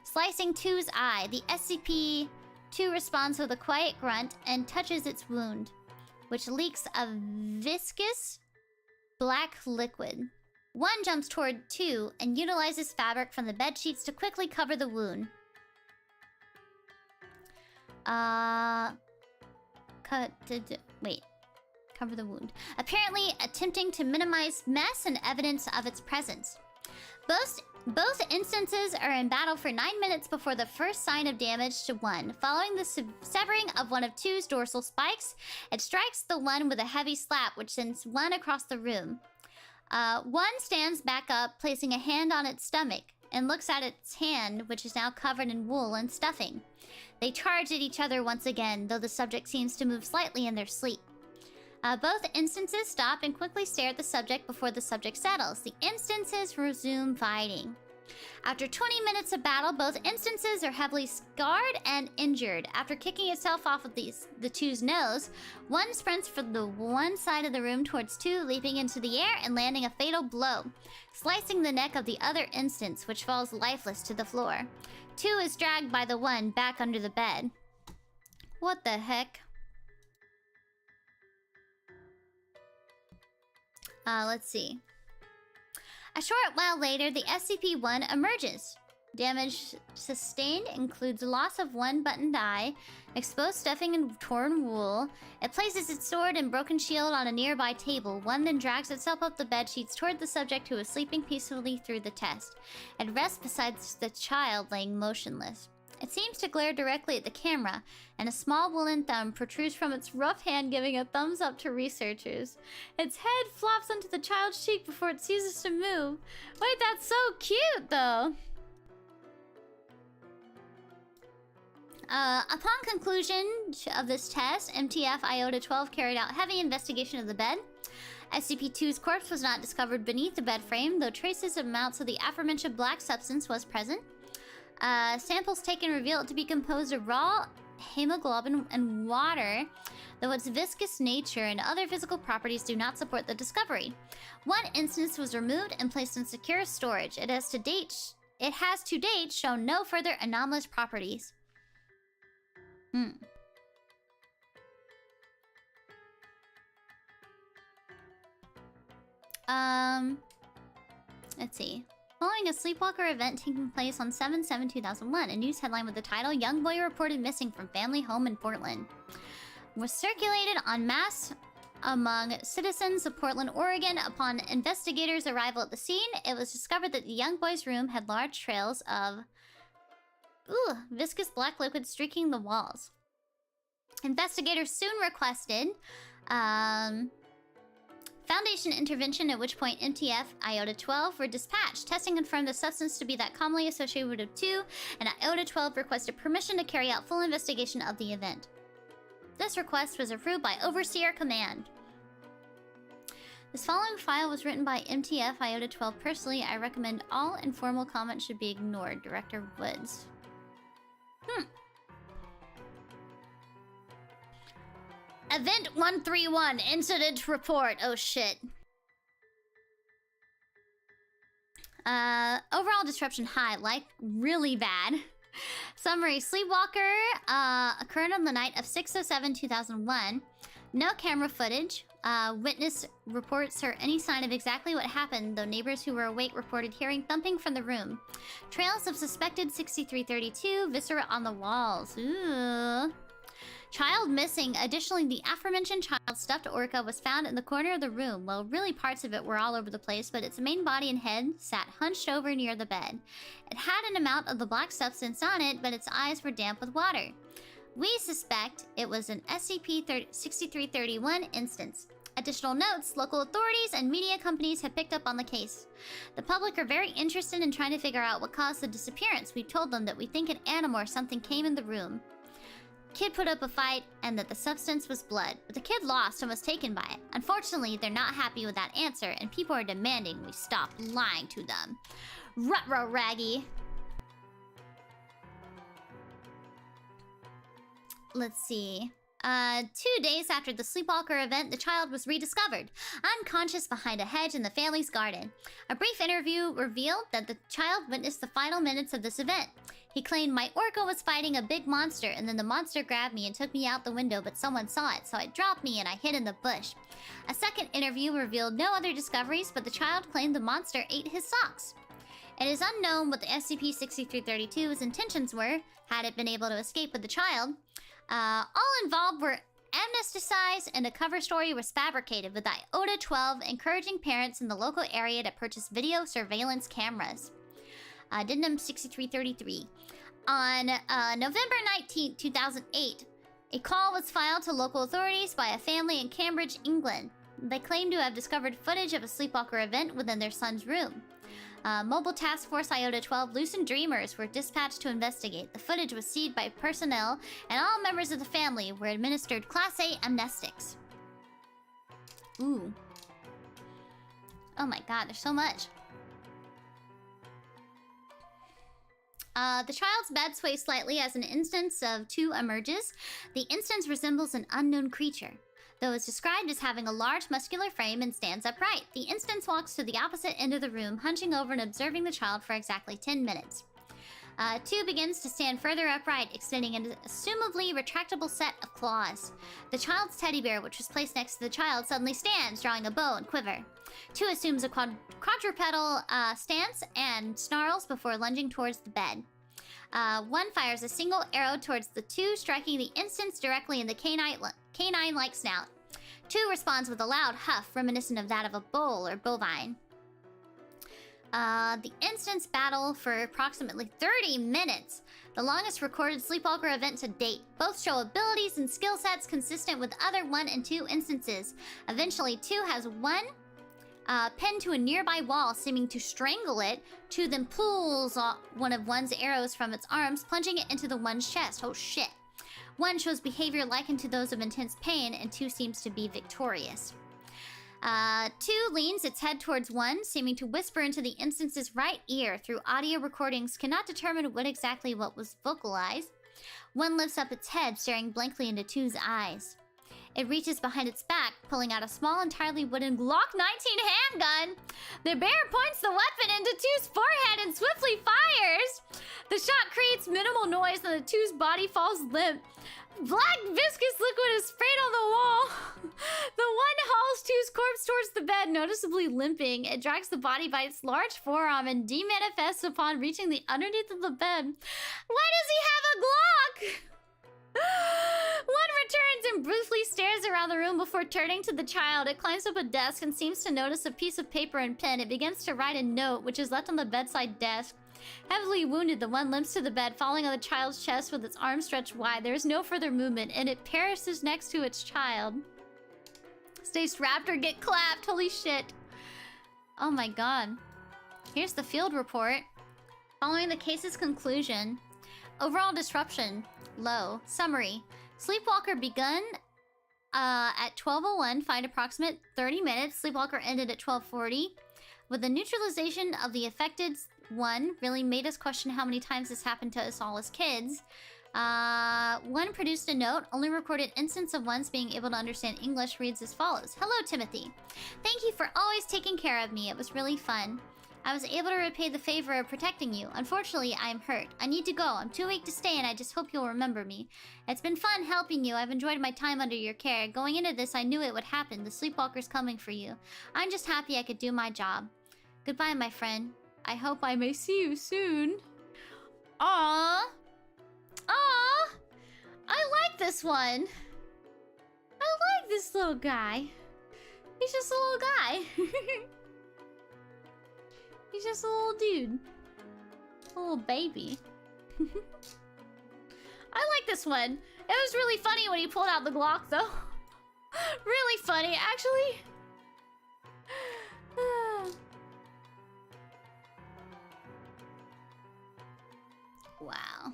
Slicing two's eye, the SCP-2 responds with a quiet grunt and touches its wound, which leaks a viscous black liquid. One jumps toward two and utilizes fabric from the bed sheets to quickly cover the wound. Cover the wound. Apparently attempting to minimize mess and evidence of its presence. Both instances are in battle for 9 minutes before the first sign of damage to one. Following the severing of one of two's dorsal spikes, it strikes the one with a heavy slap, which sends one across the room. One stands back up, placing a hand on its stomach, and looks at its hand, which is now covered in wool and stuffing. They charge at each other once again, though the subject seems to move slightly in their sleep. Both instances stop and quickly stare at the subject before the subject settles. The instances resume fighting. After 20 minutes of battle, both instances are heavily scarred and injured. After kicking itself off of the two's nose, one sprints from the one side of the room towards two, leaping into the air and landing a fatal blow, slicing the neck of the other instance, which falls lifeless to the floor. Two is dragged by the one back under the bed. What the heck? Let's see. A short while later, the SCP-1 emerges. Damage sustained includes loss of one buttoned eye, exposed stuffing and torn wool. It places its sword and broken shield on a nearby table. One then drags itself up the bedsheets toward the subject, who is sleeping peacefully through the test. It rests beside the child laying motionless. It seems to glare directly at the camera, and a small woolen thumb protrudes from its rough hand, giving a thumbs up to researchers. Its head flops onto the child's cheek before it ceases to move. Wait, that's so cute, though! Upon conclusion of this test, MTF Iota-12 carried out heavy investigation of the bed. SCP-2's corpse was not discovered beneath the bed frame, though traces of amounts of the aforementioned black substance was present. Samples taken reveal it to be composed of raw hemoglobin and water, though its viscous nature and other physical properties do not support the discovery. One instance was removed and placed in secure storage. It has to date shown no further anomalous properties. Let's see. Following a sleepwalker event taking place on 7/7/2001, a news headline with the title "Young Boy Reported Missing from Family Home in Portland" was circulated en masse among citizens of Portland, Oregon. Upon investigators' arrival at the scene, it was discovered that the young boy's room had large trails of viscous black liquid streaking the walls. Investigators soon requested Foundation intervention, at which point MTF Iota-12 were dispatched. Testing confirmed the substance to be that commonly associated with 2, and Iota-12 requested permission to carry out full investigation of the event. This request was approved by Overseer Command. This following file was written by MTF Iota-12 personally. I recommend all informal comments should be ignored. Director Woods. Event 131, incident report. Oh shit. Overall disruption high, like really bad. Summary: Sleepwalker occurred on the night of 6/07/2001. No camera footage. Witness reports or any sign of exactly what happened, though neighbors who were awake reported hearing thumping from the room. Trails of suspected 6332 viscera on the walls. Ooh. Child missing. Additionally, the aforementioned child's stuffed orca was found in the corner of the room. Well, really parts of it were all over the place, but its main body and head sat hunched over near the bed. It had an amount of the black substance on it, but its eyes were damp with water. We suspect it was an SCP-6331 instance. Additional notes, local authorities and media companies have picked up on the case. The public are very interested in trying to figure out what caused the disappearance. We told them that we think an animal or something came in the room. Kid put up a fight and that the substance was blood, but the kid lost and was taken by it. Unfortunately, they're not happy with that answer, and people are demanding we stop lying to them. Ruh-roh, Raggy. Let's see. 2 days after the sleepwalker event, the child was rediscovered, unconscious behind a hedge in the family's garden. A brief interview revealed that the child witnessed the final minutes of this event. He claimed my orca was fighting a big monster, and then the monster grabbed me and took me out the window, but someone saw it, so it dropped me and I hid in the bush. A second interview revealed no other discoveries, but the child claimed the monster ate his socks. It is unknown what the SCP-6332's intentions were, had it been able to escape with the child. All involved were amnesticized, and a cover story was fabricated with Iota 12 encouraging parents in the local area to purchase video surveillance cameras. Addendum 6333. On November 19, 2008, a call was filed to local authorities by a family in Cambridge, England. They claimed to have discovered footage of a sleepwalker event within their son's room. Mobile Task Force Iota 12 Lucid Dreamers were dispatched to investigate. The footage was seized by personnel, and all members of the family were administered Class A amnestics. Ooh. Oh my god, there's so much. The child's bed sways slightly as an instance of 2 emerges. The instance resembles an unknown creature, though it's described as having a large muscular frame and stands upright. The instance walks to the opposite end of the room, hunching over and observing the child for exactly 10 minutes. 2 begins to stand further upright, extending an assumably retractable set of claws. The child's teddy bear, which was placed next to the child, suddenly stands, drawing a bow and quiver. 2 assumes a quadrupedal stance and snarls before lunging towards the bed. 1 fires a single arrow towards the 2, striking the instance directly in the canine-like snout. 2 responds with a loud huff, reminiscent of that of a bull or bovine. The instance battle for approximately 30 minutes, the longest recorded sleepwalker event to date. Both show abilities and skill sets consistent with other 1 and 2 instances. Eventually, 2 has 1 pinned to a nearby wall, seeming to strangle it. 2 then pulls one of 1's arrows from its arms, plunging it into the 1's chest. Oh shit. 1 shows behavior likened to those of intense pain, and 2 seems to be victorious. 2 leans its head towards 1, seeming to whisper into the instance's right ear. Through audio recordings, cannot determine what was vocalized. 1 lifts up its head, staring blankly into 2's eyes. It reaches behind its back, pulling out a small, entirely wooden Glock 19 handgun. The bear points the weapon into 2's forehead and swiftly fires. The shot creates minimal noise, and the 2's body falls limp. Black viscous liquid is sprayed on the wall. The 1 hauls 2's corpse towards the bed, noticeably limping. It drags the body by its large forearm and demanifests upon reaching the underneath of the bed. Why does he have a Glock? 1 returns and briefly stares around the room before turning to the child. It climbs up a desk and seems to notice a piece of paper and pen. It begins to write a note, which is left on the bedside desk. Heavily wounded, the 1 limps to the bed, falling on the child's chest with its arms stretched wide. There is no further movement, and it perishes next to its child. Stay strapped or get clapped. Holy shit. Oh my god. Here's the field report. Following the case's conclusion. Overall disruption. Low. Summary. Sleepwalker begun at 12:01, find approximate 30 minutes. Sleepwalker ended at 12:40. With the neutralization of the affected 1, really made us question how many times this happened to us all as kids. 1 produced a note. Only recorded instance of one's being able to understand English reads as follows. Hello, Timothy. Thank you for always taking care of me. It was really fun. I was able to repay the favor of protecting you. Unfortunately, I am hurt. I need to go. I'm too weak to stay, and I just hope you'll remember me. It's been fun helping you. I've enjoyed my time under your care. Going into this, I knew it would happen. The sleepwalker's coming for you. I'm just happy I could do my job. Goodbye, my friend. I hope I may see you soon. Aww. Aww. I like this one. I like this little guy. He's just a little guy. He's just a little dude. A little baby. I like this one. It was really funny when he pulled out the Glock, though. Really funny, actually. Wow.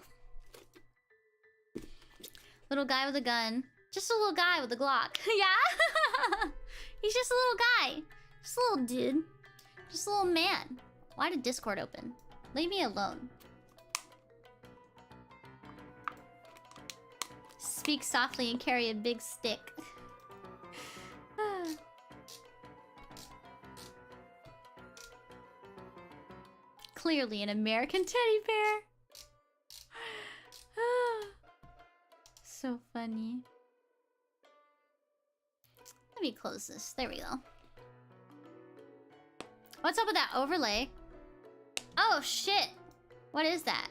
Little guy with a gun. Just a little guy with a Glock. Yeah? He's just a little guy. Just a little dude. Just a little man. Why did Discord open? Leave me alone. Speak softly and carry a big stick. Clearly an American teddy bear. So funny. Let me close this. There we go. What's up with that overlay? Oh, shit. What is that?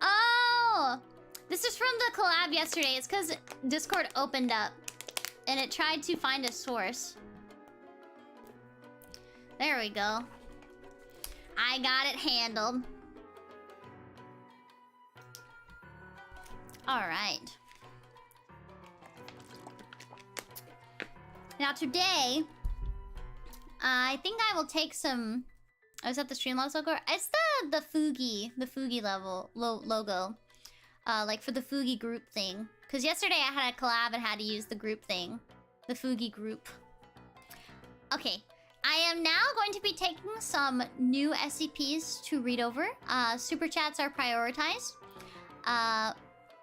Oh! This is from the collab yesterday. It's because Discord opened up. And it tried to find a source. There we go. I got it handled. Alright. Now today, I think I will take some... Oh, is that the Streamlabs logo? It's the Fugi level logo. Like for the Fugi group thing. Because yesterday I had a collab and had to use the group thing. The Fugi group. Okay. I am now going to be taking some new SCPs to read over. Super chats are prioritized.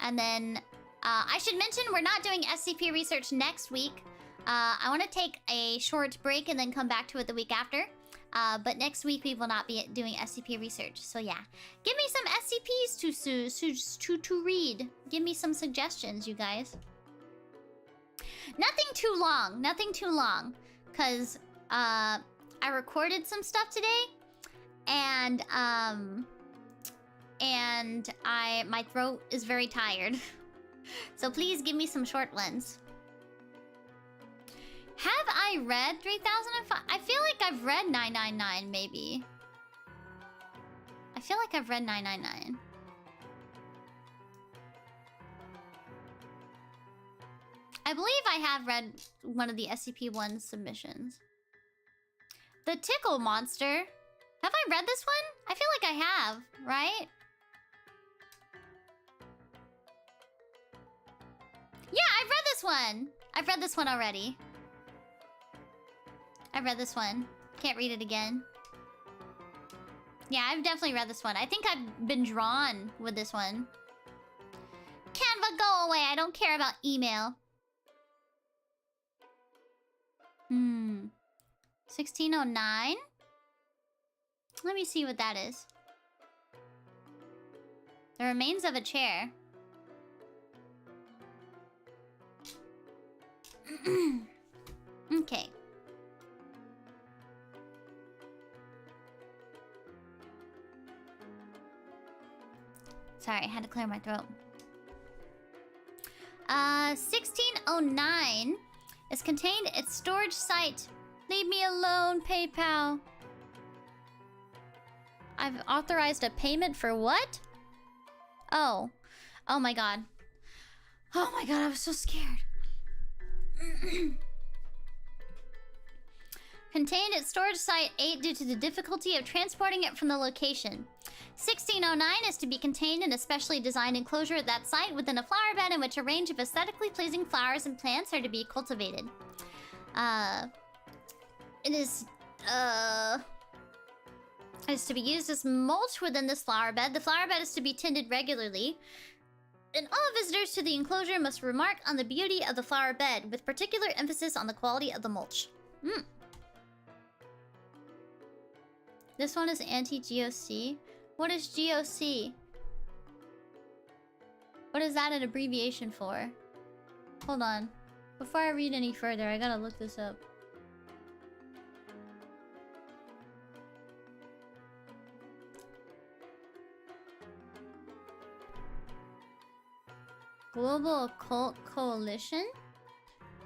And then I should mention we're not doing SCP research next week. I want to take a short break and then come back to it the week after. But next week we will not be doing SCP research. So yeah, give me some SCPs to read. Give me some suggestions, you guys. Nothing too long. Nothing too long. Because I recorded some stuff today. And my throat is very tired. So please give me some short ones. Have I read 3005? I feel like I've read 999, maybe. I feel like I've read 999. I believe I have read one of the SCP-1 submissions. The Tickle Monster. Have I read this one? I feel like I have, right? Yeah, I've read this one. I've read this one already. I've read this one. Can't read it again. Yeah, I've definitely read this one. I think I've been drawn with this one. Canva, go away. I don't care about email. 1609? Let me see what that is. The remains of a chair. Okay. Sorry, I had to clear my throat. 1609 is contained at storage site. Leave me alone, PayPal. I've authorized a payment for what? Oh. Oh my god. Oh my god, I was so scared. Contained at storage site 8 due to the difficulty of transporting it from the location. 1609 is to be contained in a specially designed enclosure at that site within a flower bed in which a range of aesthetically pleasing flowers and plants are to be cultivated. It is to be used as mulch within this flower bed. The flower bed is to be tended regularly. And all visitors to the enclosure must remark on the beauty of the flower bed, with particular emphasis on the quality of the mulch. This one is anti-GOC. What is GOC? What is that an abbreviation for? Hold on. Before I read any further, I gotta look this up. Global Occult Coalition?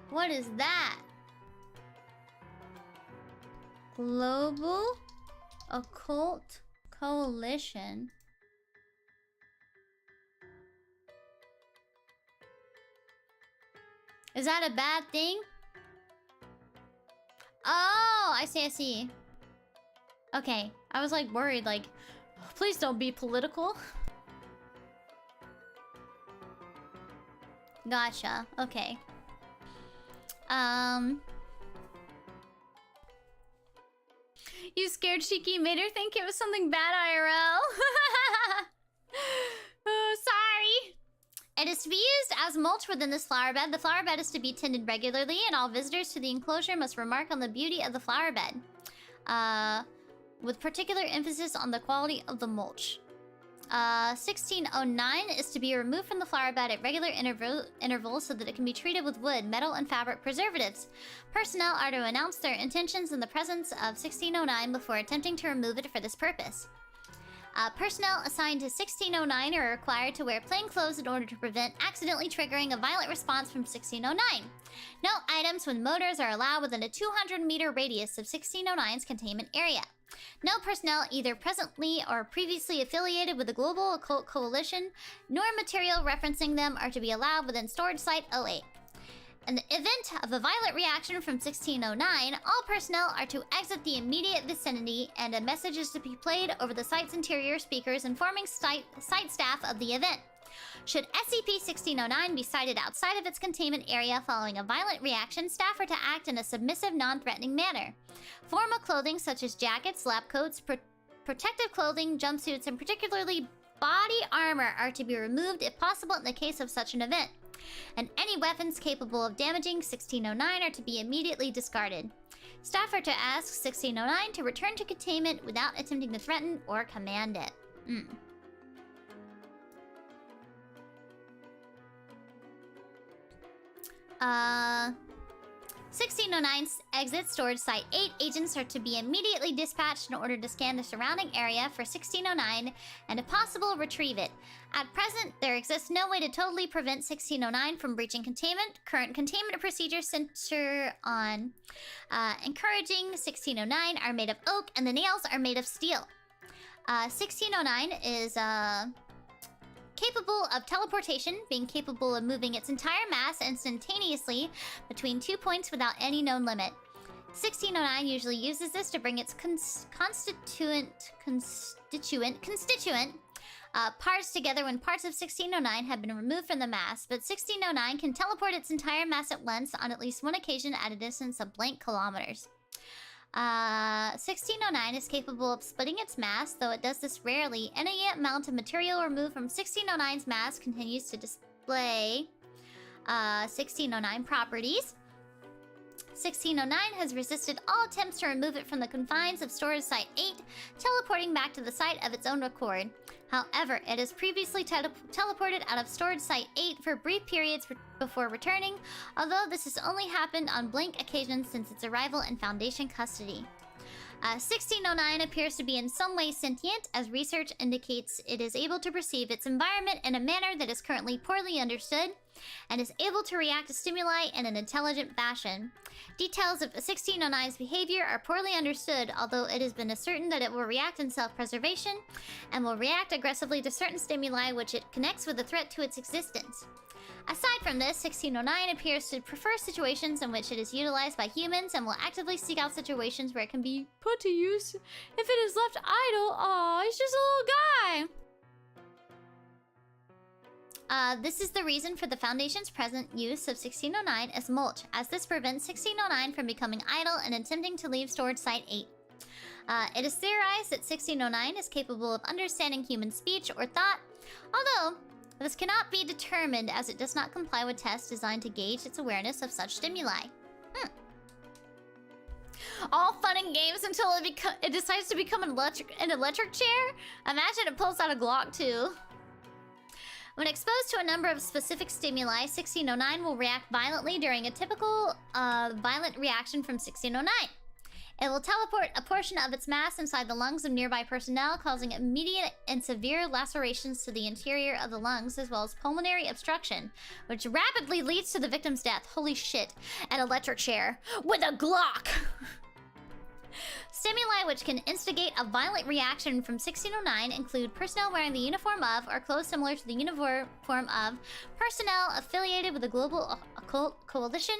What is that? Global Occult Coalition. Is that a bad thing? Oh, I see, I see. Okay, I was like worried, like, please don't be political. Gotcha, okay. You scared Shiki, made her think it was something bad IRL. Oh, sorry. It is to be used as mulch within this flower bed. The flower bed is to be tended regularly, and all visitors to the enclosure must remark on the beauty of the flower bed. With particular emphasis on the quality of the mulch. 1609 is to be removed from the flower bed at regular intervals so that it can be treated with wood, metal, and fabric preservatives. Personnel are to announce their intentions in the presence of 1609 before attempting to remove it for this purpose. Personnel assigned to 1609 are required to wear plain clothes in order to prevent accidentally triggering a violent response from 1609. No items with motors are allowed within a 200-meter radius of 1609's containment area. No personnel either presently or previously affiliated with the Global Occult Coalition, nor material referencing them are to be allowed within Storage Site 08. In the event of a violent reaction from 1609, all personnel are to exit the immediate vicinity, and a message is to be played over the site's interior speakers informing site staff of the event. Should SCP-1609 be sighted outside of its containment area following a violent reaction, staff are to act in a submissive, non-threatening manner. Formal clothing such as jackets, lab coats, protective clothing, jumpsuits, and particularly body armor are to be removed if possible in the case of such an event. And any weapons capable of damaging 1609 are to be immediately discarded. Staff are to ask 1609 to return to containment without attempting to threaten or command it. 1609 exit Storage Site 8. Agents are to be immediately dispatched in order to scan the surrounding area for 1609 and, if possible, retrieve it. At present, there exists no way to totally prevent 1609 from breaching containment. Current containment procedures center on encouraging 1609 are made of oak and the nails are made of steel. 1609 is capable of teleportation, being capable of moving its entire mass instantaneously between 2 points without any known limit. 1609 usually uses this to bring its constituent parts together when parts of 1609 have been removed from the mass, but 1609 can teleport its entire mass at once on at least one occasion at a distance of blank kilometers. 1609 is capable of splitting its mass, though it does this rarely. Any amount of material removed from 1609's mass continues to display 1609 properties. 1609 has resisted all attempts to remove it from the confines of Storage Site 8, teleporting back to the site of its own accord. However, it has previously teleported out of Storage Site 8 for brief periods before returning, although this has only happened on blank occasions since its arrival in Foundation custody. 1609 appears to be in some way sentient, as research indicates it is able to perceive its environment in a manner that is currently poorly understood, and is able to react to stimuli in an intelligent fashion. Details of 1609's behavior are poorly understood, although it has been ascertained that it will react in self-preservation, and will react aggressively to certain stimuli which it connects with a threat to its existence. Aside from this, 1609 appears to prefer situations in which it is utilized by humans, and will actively seek out situations where it can be put to use if it is left idle. Aw, he's just a little guy! This is the reason for the Foundation's present use of 1609 as mulch, as this prevents 1609 from becoming idle and attempting to leave Storage Site 8. It is theorized that 1609 is capable of understanding human speech or thought, although this cannot be determined as it does not comply with tests designed to gauge its awareness of such stimuli. All fun and games until it decides to become an electric chair? Imagine it pulls out a Glock too. When exposed to a number of specific stimuli, 1609 will react violently during a typical violent reaction from 1609. It will teleport a portion of its mass inside the lungs of nearby personnel, causing immediate and severe lacerations to the interior of the lungs, as well as pulmonary obstruction, which rapidly leads to the victim's death. Holy shit. An electric chair with a Glock! Stimuli which can instigate a violent reaction from 1609 include personnel wearing the uniform of, or clothes similar to the uniform of, personnel affiliated with the Global Occult Coalition,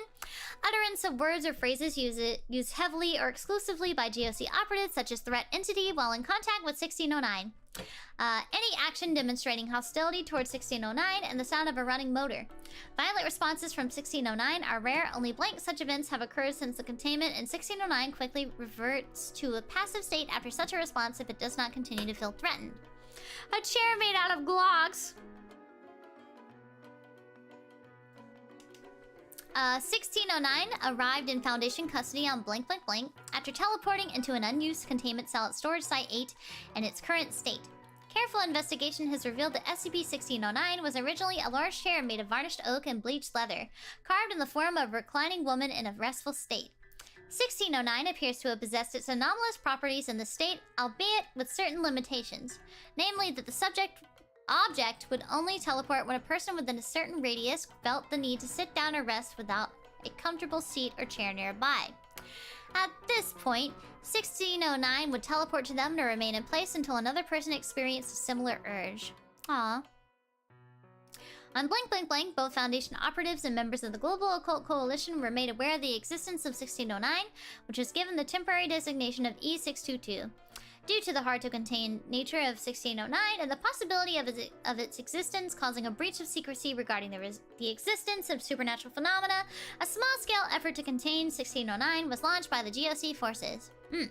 utterance of words or phrases used heavily or exclusively by GOC operatives such as threat entity while in contact with 1609. Any action demonstrating hostility towards 1609 and the sound of a running motor. Violent responses from 1609 are rare, only blank such events have occurred since the containment, and 1609 quickly reverts to a passive state after such a response if it does not continue to feel threatened. A chair made out of Glocks! 1609 arrived in Foundation custody on blank blank blank after teleporting into an unused containment cell at Storage Site 8 in its current state. Careful investigation has revealed that SCP-1609 was originally a large chair made of varnished oak and bleached leather, carved in the form of a reclining woman in a restful state. 1609 appears to have possessed its anomalous properties in the state, albeit with certain limitations, namely that the object would only teleport when a person within a certain radius felt the need to sit down or rest without a comfortable seat or chair nearby. At this point, 1609 would teleport to them to remain in place until another person experienced a similar urge. Aww. On blank blank blank, both Foundation operatives and members of the Global Occult Coalition were made aware of the existence of 1609, which was given the temporary designation of E622. Due to the hard-to-contain nature of 1609 and the possibility of its existence causing a breach of secrecy regarding the existence of supernatural phenomena, a small-scale effort to contain 1609 was launched by the GOC forces. It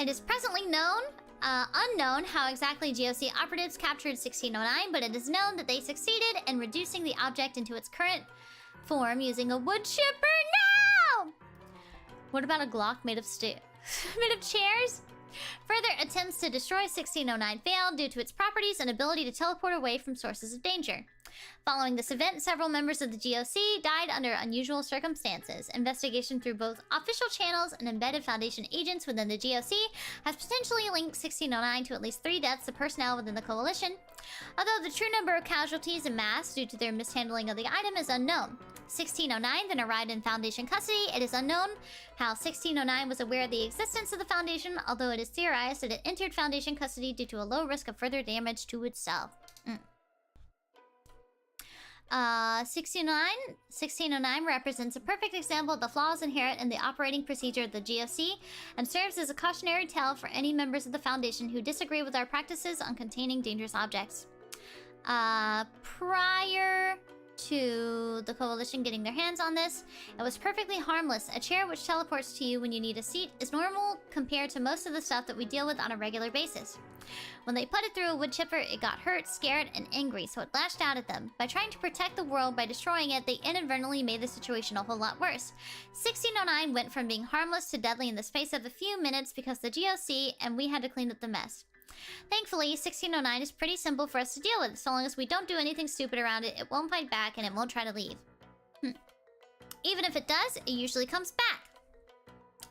is presently unknown how exactly GOC operatives captured 1609, but it is known that they succeeded in reducing the object into its current form using a wood chipper. No! What about a Glock made of chairs? Further attempts to destroy 1609 failed due to its properties and ability to teleport away from sources of danger. Following this event, several members of the GOC died under unusual circumstances. Investigation through both official channels and embedded Foundation agents within the GOC has potentially linked 1609 to at least 3 deaths of personnel within the Coalition. Although the true number of casualties in mass due to their mishandling of the item is unknown. 1609 then arrived in Foundation custody. It is unknown how 1609 was aware of the existence of the Foundation, although it is theorized that it entered Foundation custody due to a low risk of further damage to itself. 1609 represents a perfect example of the flaws inherent in the operating procedure of the GOC and serves as a cautionary tale for any members of the Foundation who disagree with our practices on containing dangerous objects. Prior to the Coalition getting their hands on this, it was perfectly harmless. A chair which teleports to you when you need a seat is normal compared to most of the stuff that we deal with on a regular basis. When they put it through a wood chipper, it got hurt, scared, and angry, so it lashed out at them. By trying to protect the world by destroying it, they inadvertently made the situation a whole lot worse. 1609 went from being harmless to deadly in the space of a few minutes because the GOC and we had to clean up the mess. Thankfully, 1609 is pretty simple for us to deal with. So long as we don't do anything stupid around it, it won't fight back and it won't try to leave. Even if it does, it usually comes back.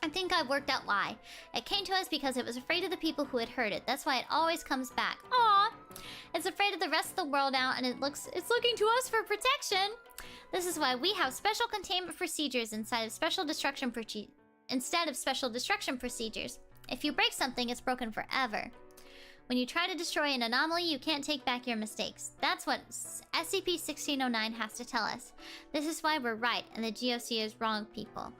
I think I've worked out why. It came to us because it was afraid of the people who had hurt it. That's why it always comes back. Aww! It's afraid of the rest of the world now, and it's looking to us for protection. This is why we have special containment procedures instead of special destruction procedures. If you break something, it's broken forever. When you try to destroy an anomaly, you can't take back your mistakes. That's what SCP-1609 has to tell us. This is why we're right, and the GOC is wrong, people.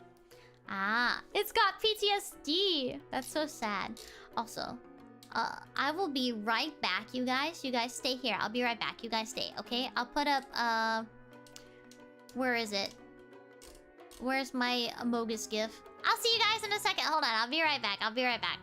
Ah, it's got PTSD. That's so sad. Also, I will be right back, you guys. You guys stay here. I'll be right back. You guys stay, okay? I'll put up, where is it? Where's my Amogus GIF? I'll see you guys in a second. Hold on. I'll be right back. I'll be right back.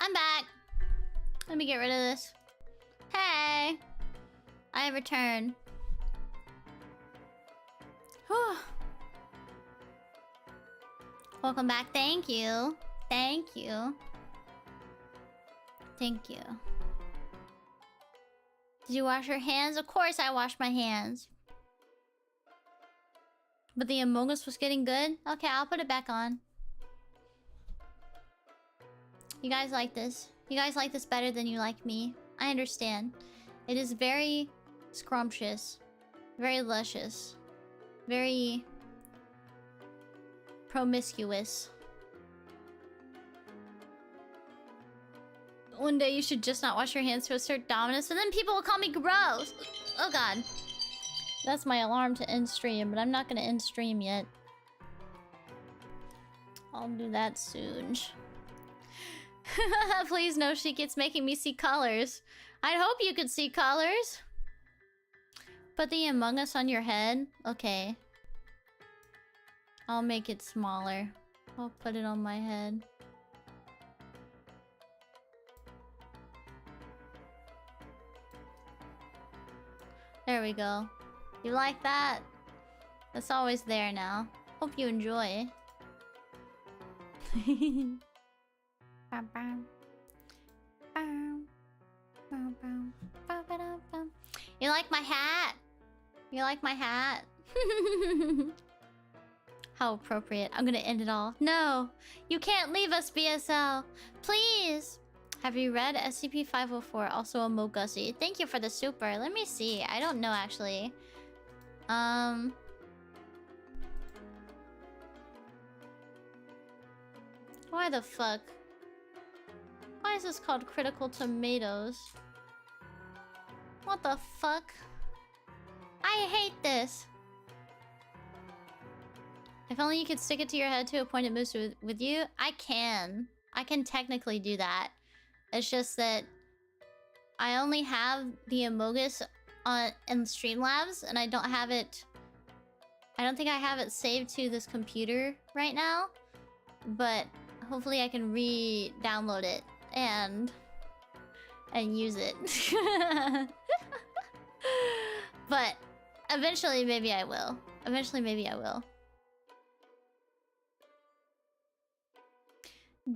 I'm back. Let me get rid of this. Hey! I return. Whew. Welcome back. Thank you. Thank you. Thank you. Did you wash your hands? Of course I washed my hands. But the Among Us was getting good? Okay, I'll put it back on. You guys like this. You guys like this better than you like me. I understand. It is very scrumptious. Very luscious. Very promiscuous. One day you should just not wash your hands to assert dominance, and then people will call me gross. Oh god. That's my alarm to end stream, but I'm not gonna end stream yet. I'll do that soon. Please no, Shiki, it's making me see colors. I'd hope you could see colors. Put the Among Us on your head? Okay. I'll make it smaller. I'll put it on my head. There we go. You like that? It's always there now. Hope you enjoy. You like my hat? You like my hat? How appropriate. I'm gonna end it all. No! You can't leave us, BSL! Please! Have you read SCP-504? Also a Mogussi. Thank you for the super. Let me see. I don't know, actually. Why the fuck? Why is this called Critical Tomatoes? What the fuck? I hate this! If only you could stick it to your head to a point it moves with you. I can. I can technically do that. It's just that I only have the Amogus in Streamlabs, and I don't have it... I don't think I have it saved to this computer right now. But hopefully I can re-download it and use it. But eventually maybe I will. Eventually maybe I will.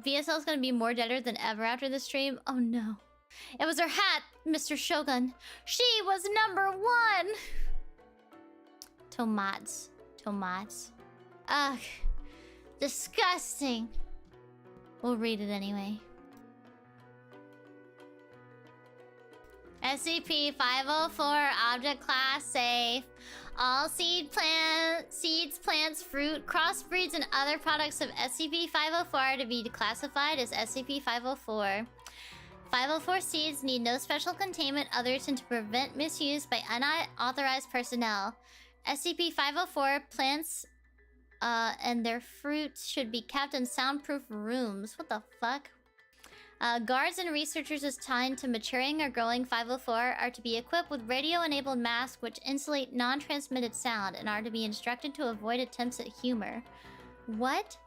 VSL is gonna be more deader than ever after this stream. Oh no. It was her hat, Mr. Shogun. She was #1! Tomates. Tomates. Ugh. Disgusting. We'll read it anyway. SCP-504 Object Class Safe. All seeds, plants, fruit, crossbreeds, and other products of SCP-504 are to be classified as SCP-504. 504 seeds need no special containment other than to prevent misuse by unauthorized personnel. SCP-504 plants and their fruit should be kept in soundproof rooms. What the fuck? Guards and researchers assigned to maturing or growing 504 are to be equipped with radio-enabled masks which insulate non-transmitted sound and are to be instructed to avoid attempts at humor. What?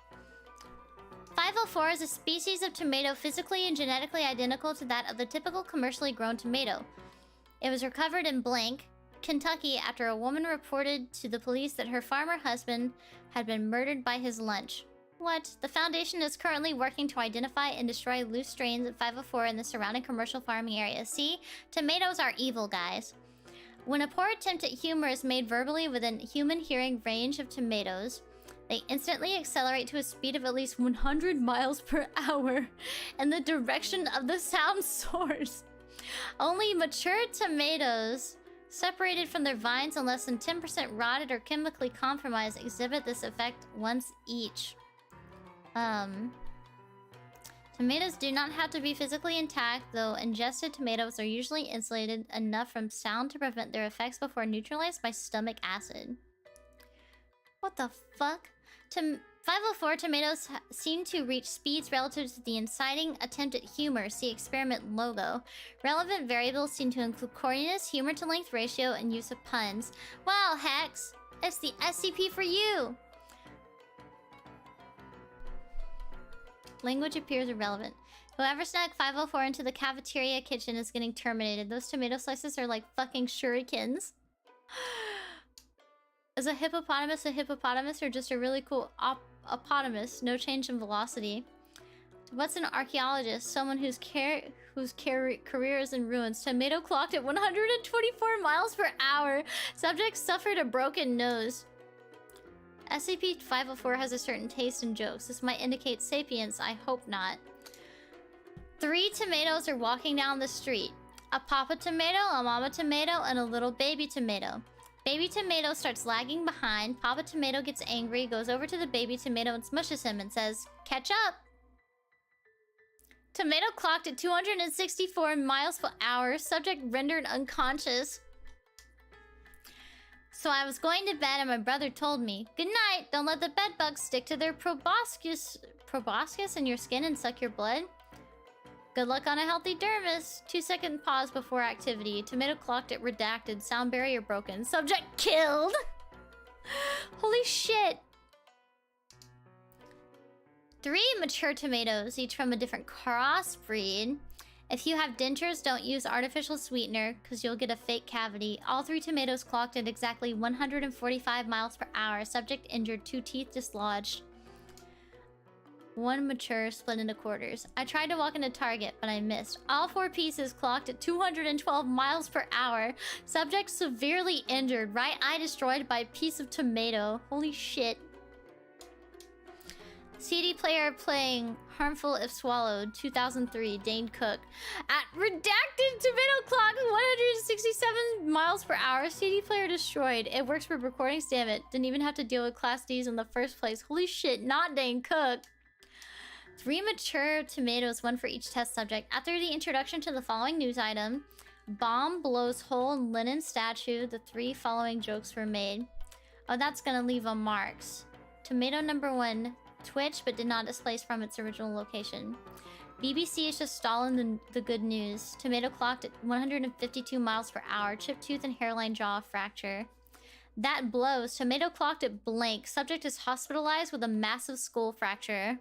504 is a species of tomato physically and genetically identical to that of the typical commercially grown tomato. It was recovered in blank, Kentucky, after a woman reported to the police that her farmer husband had been murdered by his lunch. What? The Foundation is currently working to identify and destroy loose strains of 504 in the surrounding commercial farming area. See? Tomatoes are evil, guys. When a poor attempt at humor is made verbally within human hearing range of tomatoes, they instantly accelerate to a speed of at least 100 miles per hour in the direction of the sound source. Only mature tomatoes separated from their vines and less than 10% rotted or chemically compromised exhibit this effect once each. Tomatoes do not have to be physically intact, though ingested tomatoes are usually insulated enough from sound to prevent their effects before neutralized by stomach acid. What the fuck? 504 tomatoes seem to reach speeds relative to the inciting attempt at humor. See experiment logo. Relevant variables seem to include corniness, humor to length ratio, and use of puns. Wow, Hex! It's the SCP for you! Language appears irrelevant. Whoever snuck 504 into the cafeteria kitchen is getting terminated. Those tomato slices are like fucking shurikens. Is a hippopotamus or just a really cool opotamus? No change in velocity. What's an archaeologist? Someone whose career is in ruins. Tomato clocked at 124 miles per hour. Subject suffered a broken nose. SCP-504 has a certain taste in jokes. This might indicate sapience. I hope not. 3 tomatoes are walking down the street. A papa tomato, a mama tomato, and a little baby tomato. Baby tomato starts lagging behind. Papa tomato gets angry, goes over to the baby tomato and smushes him and says, "Catch up." Tomato clocked at 264 miles per hour. Subject rendered unconscious. So I was going to bed and my brother told me, "Good night, don't let the bed bugs stick to their proboscis in your skin and suck your blood. Good luck on a healthy dermis." 2-second pause before activity. Tomato clocked at redacted. Sound barrier broken. Subject killed. Holy shit. 3 mature tomatoes, each from a different crossbreed. If you have dentures, don't use artificial sweetener, because you'll get a fake cavity. All 3 tomatoes clocked at exactly 145 miles per hour. Subject injured, 2 teeth dislodged. 1 mature, split into quarters. I tried to walk into Target, but I missed. All 4 pieces clocked at 212 miles per hour. Subject severely injured. Right eye destroyed by a piece of tomato. Holy shit. CD player playing Harmful If Swallowed, 2003, Dane Cook. At redacted tomato clock, 167 miles per hour. CD player destroyed. It works for recordings, damn it. Didn't even have to deal with Class Ds in the first place. Holy shit, not Dane Cook. 3 mature tomatoes, 1 for each test subject. After the introduction to the following news item, bomb blows hole in linen statue. The 3 following jokes were made. Oh, that's gonna leave a marks. Tomato number 1 twitched but did not displace from its original location. BBC is just stalling the good news. Tomato clocked at 152 miles per hour. Chipped tooth and hairline jaw fracture. That blows. Tomato clocked at blank. Subject is hospitalized with a massive skull fracture.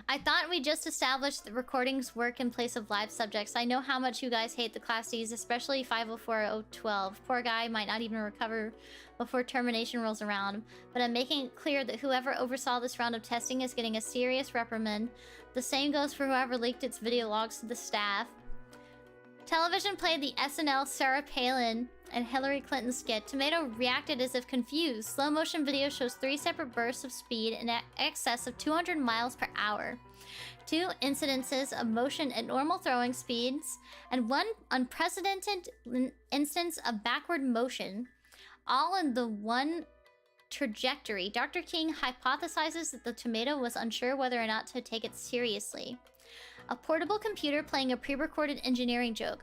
I thought we just established that recordings work in place of live subjects. I know how much you guys hate the Class Ds, especially 504-012. Poor guy might not even recover before termination rolls around. But I'm making it clear that whoever oversaw this round of testing is getting a serious reprimand. The same goes for whoever leaked its video logs to the staff. Television played the SNL Sarah Palin and Hillary Clinton skit. Tomato reacted as if confused. Slow motion video shows 3 separate bursts of speed in excess of 200 miles per hour. 2 incidences of motion at normal throwing speeds, and 1 unprecedented instance of backward motion, all in the one trajectory. Dr. King hypothesizes that the tomato was unsure whether or not to take it seriously. A portable computer playing a pre-recorded engineering joke.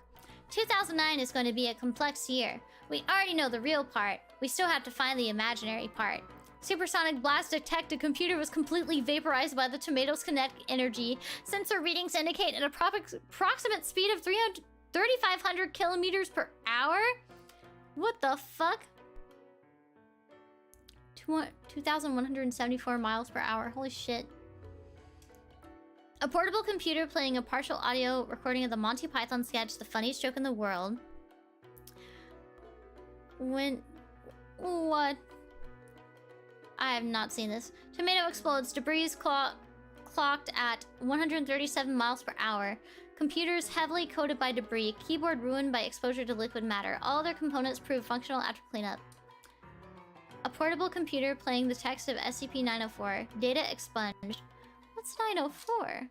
2009 is going to be a complex year. We already know the real part. We still have to find the imaginary part. Supersonic blast detected computer was completely vaporized by the tomato's kinetic energy. Sensor readings indicate an approximate speed of 3,500 kilometers per hour? What the fuck? 2,174 miles per hour. Holy shit. A portable computer playing a partial audio recording of the Monty Python sketch, The Funniest Joke in the World. What? I have not seen this. Tomato explodes. Debris clocked at 137 miles per hour. Computers heavily coated by debris. Keyboard ruined by exposure to liquid matter. All other components proved functional after cleanup. A portable computer playing the text of SCP-904. Data expunged. What's 904?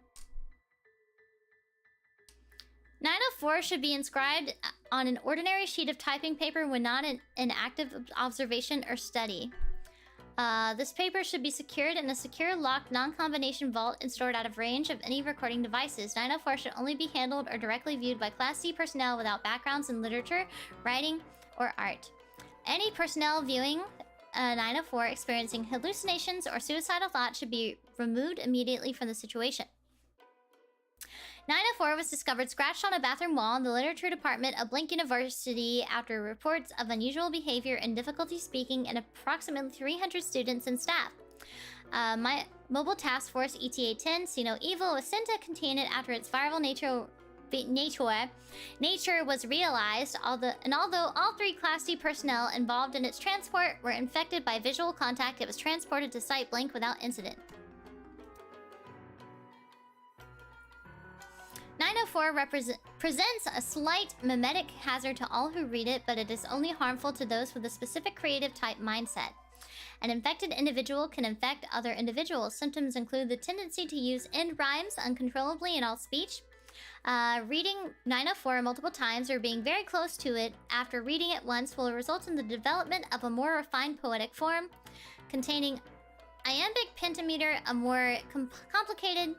904 should be inscribed on an ordinary sheet of typing paper when not in active observation or study. This paper should be secured in a secure, locked, non-combination vault and stored out of range of any recording devices. 904 should only be handled or directly viewed by Class C personnel without backgrounds in literature, writing, or art. Any personnel viewing 904 experiencing hallucinations or suicidal thoughts should be removed immediately from the situation. 904 was discovered scratched on a bathroom wall in the literature department of Blink University after reports of unusual behavior and difficulty speaking in approximately 300 students and staff. Mobile Task Force ETA-10, See No Evil, was sent to contain it after its viral nature was realized, although all 3 Class D personnel involved in its transport were infected by visual contact, it was transported to Site Blank without incident. 904 presents a slight mimetic hazard to all who read it, but it is only harmful to those with a specific creative type mindset. An infected individual can infect other individuals. Symptoms include the tendency to use end rhymes uncontrollably in all speech. Reading 904 multiple times or being very close to it after reading it once will result in the development of a more refined poetic form containing iambic pentameter, a more complicated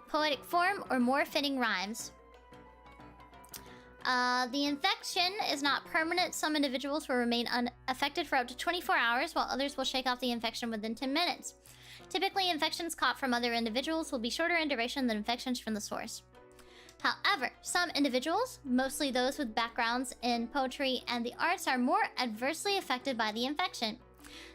poetic form, or more fitting rhymes. The infection is not permanent. Some individuals will remain unaffected for up to 24 hours, while others will shake off the infection within 10 minutes. Typically, infections caught from other individuals will be shorter in duration than infections from the source. However, some individuals, mostly those with backgrounds in poetry and the arts, are more adversely affected by the infection.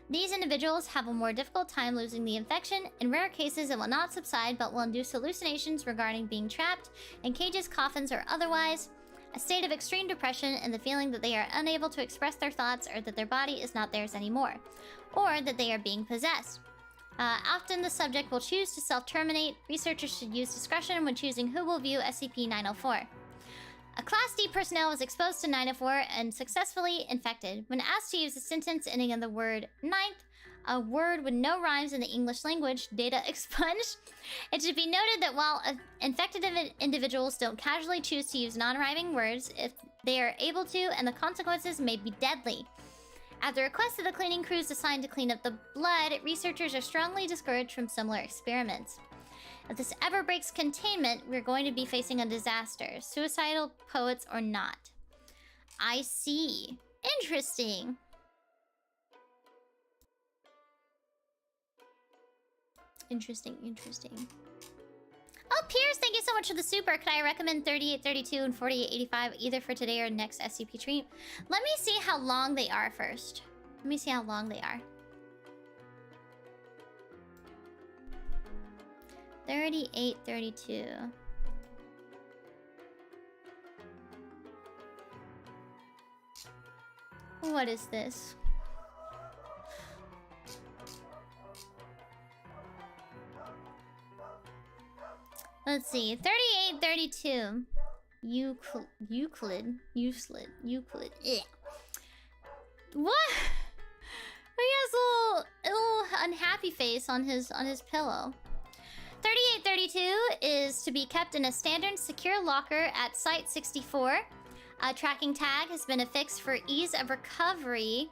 These individuals have a more difficult time losing the infection. In rare cases, it will not subside, but will induce hallucinations regarding being trapped in cages, coffins, or otherwise, a state of extreme depression, and the feeling that they are unable to express their thoughts, or that their body is not theirs anymore, or that they are being possessed. Often the subject will choose to self-terminate. Researchers should use discretion when choosing who will view SCP-904. A Class D personnel was exposed to 904 and successfully infected. When asked to use a sentence ending in the word ninth, a word with no rhymes in the English language, data expunged, it should be noted that while infected individuals don't casually choose to use non-rhyming words, if they are able to, and the consequences may be deadly. At the request of the cleaning crews assigned to clean up the blood, researchers are strongly discouraged from similar experiments. If this ever breaks containment, we're going to be facing a disaster. Suicidal poets or not. I see. Interesting. Interesting. Oh, Pierce, thank you so much for the super. Could I recommend 3832 and 4885 either for today or next SCP treat? Let me see how long they are first. Let me see how long they are. 3832. What is this? Let's see. 3832. Euclid. Yeah. What? He has a little unhappy face on his pillow. 3832 is to be kept in a standard secure locker at Site 64. A tracking tag has been affixed for ease of recovery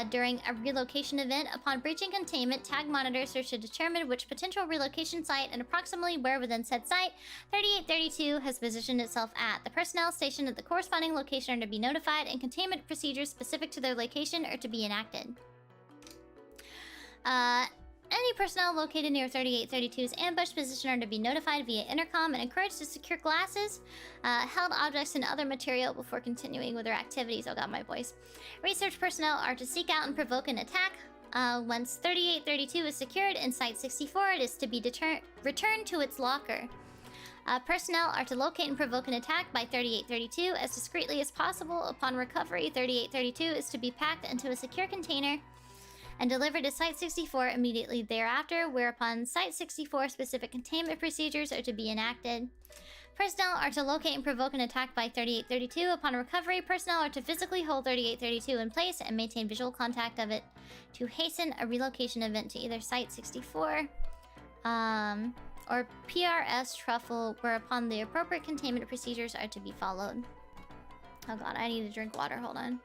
during a relocation event. Upon breaching containment, tag monitors are to determine which potential relocation site and approximately where within said site 3832 has positioned itself at. The personnel stationed at the corresponding location are to be notified, and containment procedures specific to their location are to be enacted. Any personnel located near 3832's ambush position are to be notified via intercom and encouraged to secure glasses, held objects, and other material before continuing with their activities. Oh god, my voice. Research personnel are to seek out and provoke an attack. Once 3832 is secured in Site 64, it is to be returned to its locker. Personnel are to locate and provoke an attack by 3832 as discreetly as possible. Upon recovery, 3832 is to be packed into a secure container and delivered to Site 64 immediately thereafter, whereupon Site 64 specific containment procedures are to be enacted. Personnel are to locate and provoke an attack by 3832. Upon recovery, personnel are to physically hold 3832 in place and maintain visual contact of it to hasten a relocation event to either Site 64 or PRS Truffle, whereupon the appropriate containment procedures are to be followed. Oh god, I need to drink water, hold on.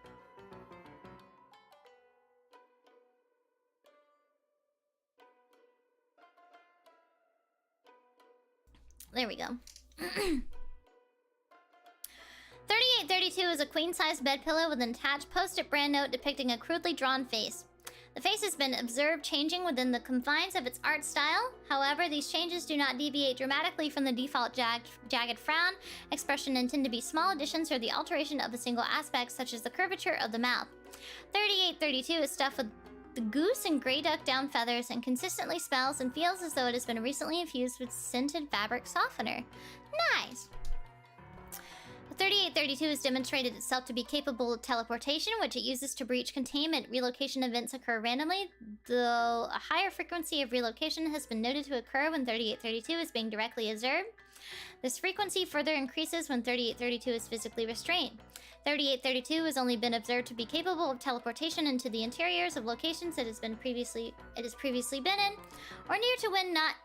There we go. 3832 is a queen-size bed pillow with an attached post-it brand note depicting a crudely drawn face. The face has been observed changing within the confines of its art style. However, these changes do not deviate dramatically from the default jagged frown expression and tend to be small additions or the alteration of a single aspect, such as the curvature of the mouth. 3832 is stuffed with the goose and gray duck down feathers and consistently smells and feels as though it has been recently infused with scented fabric softener. Nice! 3832 has demonstrated itself to be capable of teleportation, which it uses to breach containment. Relocation events occur randomly, though a higher frequency of relocation has been noted to occur when 3832 is being directly observed. This frequency further increases when 3832 is physically restrained. 3832 has only been observed to be capable of teleportation into the interiors of locations it has previously been in, or near to when not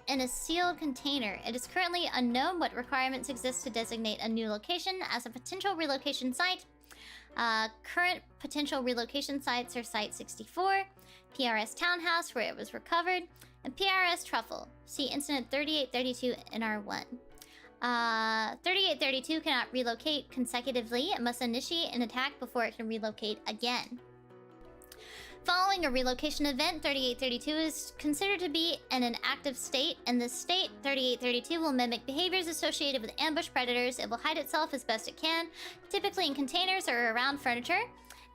in a sealed container. It is currently unknown what requirements exist to designate a new location as a potential relocation site. Current potential relocation sites are Site 64, PRS Townhouse, where it was recovered, and PRS Truffle. See Incident 3832 NR1. 3832 cannot relocate consecutively. It must initiate an attack before it can relocate again. Following a relocation event, 3832 is considered to be in an active state. In this state, 3832 will mimic behaviors associated with ambush predators. It will hide itself as best it can, typically in containers or around furniture,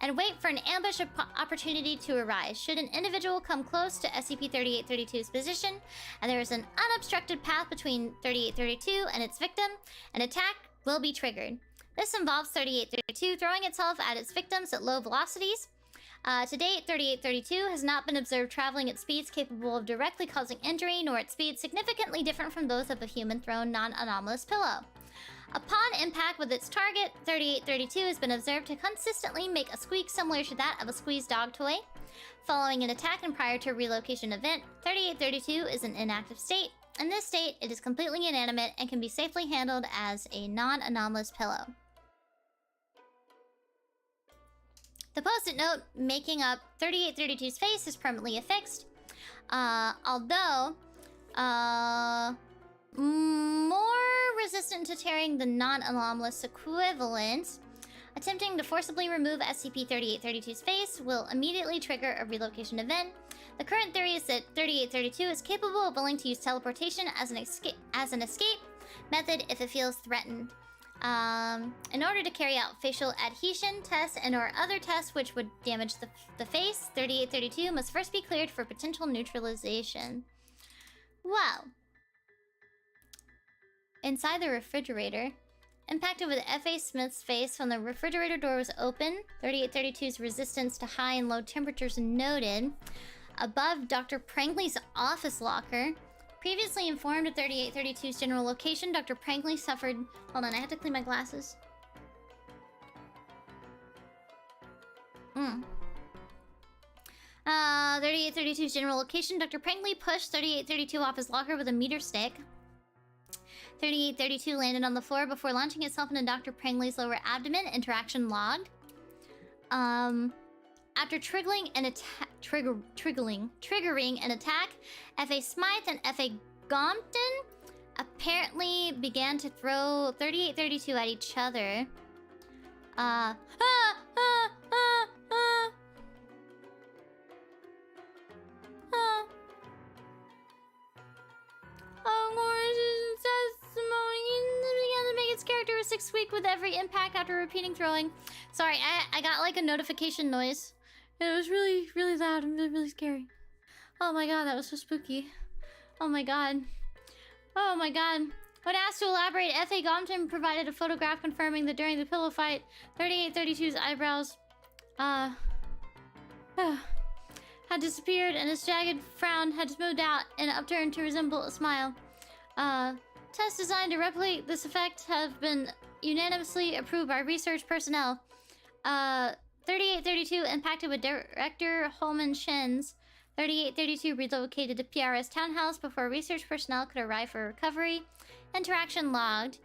and wait for an ambush opportunity to arise. Should an individual come close to SCP-3832's position, and there is an unobstructed path between 3832 and its victim, an attack will be triggered. This involves 3832 throwing itself at its victims at low velocities. To date, 3832 has not been observed traveling at speeds capable of directly causing injury, nor at speeds significantly different from those of a human-thrown, non-anomalous pillow. Upon impact with its target, 3832 has been observed to consistently make a squeak similar to that of a squeezed dog toy. Following an attack and prior to a relocation event, 3832 is in an inactive state. In this state, it is completely inanimate and can be safely handled as a non-anomalous pillow. The post-it note making up 3832's face is permanently affixed, although more resistant to tearing the non-anomalous equivalent. Attempting to forcibly remove SCP-3832's face will immediately trigger a relocation event. The current theory is that 3832 is capable of willing to use teleportation as an escape method if it feels threatened. In order to carry out facial adhesion tests and or other tests which would damage the face, 3832 must first be cleared for potential neutralization. Wow. Inside the refrigerator, impacted with F.A. Smith's face when the refrigerator door was open, 3832's resistance to high and low temperatures noted. Above Dr. Prangley's office locker, previously informed of 3832's general location, Dr. Prangley suffered... Hold on, I have to clean my glasses. 3832's general location, Dr. Prangley pushed 3832 off his locker with a meter stick. 3832 landed on the floor before launching itself into Dr. Prangley's lower abdomen. Interaction logged. After triggering an attack, F.A. Smythe and F.A. Gompton apparently began to throw 3832 at each other. Began to make its characteristic squeak with every impact after repeating throwing. Sorry, I got like a notification noise. It was really, really loud and really, really scary. Oh my god, that was so spooky. Oh my god. Oh my god. When asked to elaborate, F.A. Gompton provided a photograph confirming that during the pillow fight, 3832's eyebrows had disappeared and his jagged frown had smoothed out and upturned to resemble a smile. Tests designed to replicate this effect have been unanimously approved by research personnel. 3832 impacted with Director Holman Shen's. 3832 relocated to PRS Townhouse before research personnel could arrive for recovery. Interaction logged.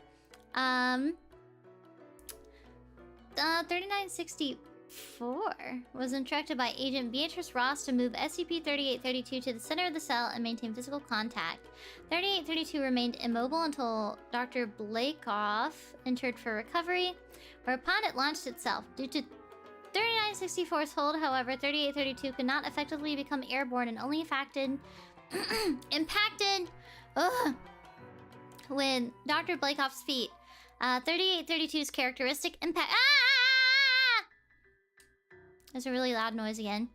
3964 was instructed by Agent Beatrice Ross to move SCP-3832 to the center of the cell and maintain physical contact. 3832 remained immobile until Dr. Blakeoff entered for recovery, whereupon it launched itself. Due to 3964's hold, however, 3832 could not effectively become airborne and only impacted with Dr. Blakeoff's feet. 3832's characteristic impact... There's a really loud noise again.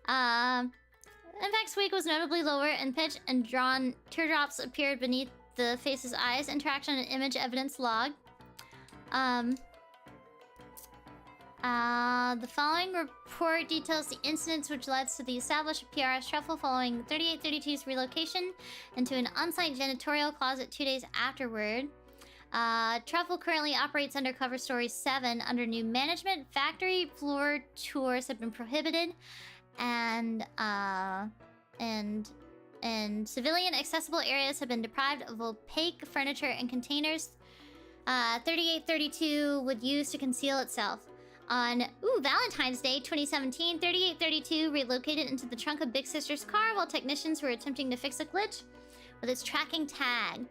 Impact's squeak was notably lower in pitch, and drawn teardrops appeared beneath the face's eyes. Interaction and image evidence log. The following report details the incidents which led to the establishment of PRS Truffle following 3832's relocation into an on-site janitorial closet 2 days afterward. Truffle currently operates under Cover Story 7 under new management. Factory floor tours have been prohibited, and civilian accessible areas have been deprived of opaque furniture and containers 3832 would use to conceal itself. On Valentine's Day 2017, 3832 relocated into the trunk of Big Sister's car while technicians were attempting to fix a glitch with its tracking tag.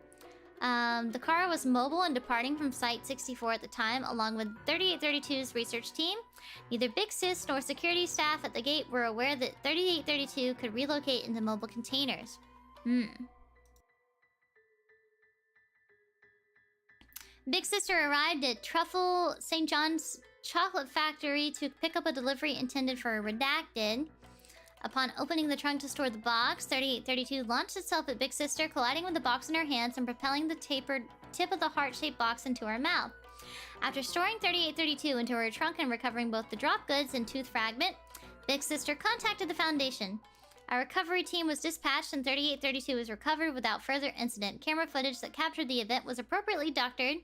The car was mobile and departing from Site 64 at the time, along with 3832's research team. Neither Big Sis nor security staff at the gate were aware that 3832 could relocate into mobile containers. Big Sister arrived at Truffle St. John's Chocolate Factory to pick up a delivery intended for a redacted. Upon opening the trunk to store the box, 3832 launched itself at Big Sister, colliding with the box in her hands and propelling the tapered tip of the heart-shaped box into her mouth. After storing 3832 into her trunk and recovering both the drop goods and tooth fragment, Big Sister contacted the Foundation. A recovery team was dispatched and 3832 was recovered without further incident. Camera footage that captured the event was appropriately doctored.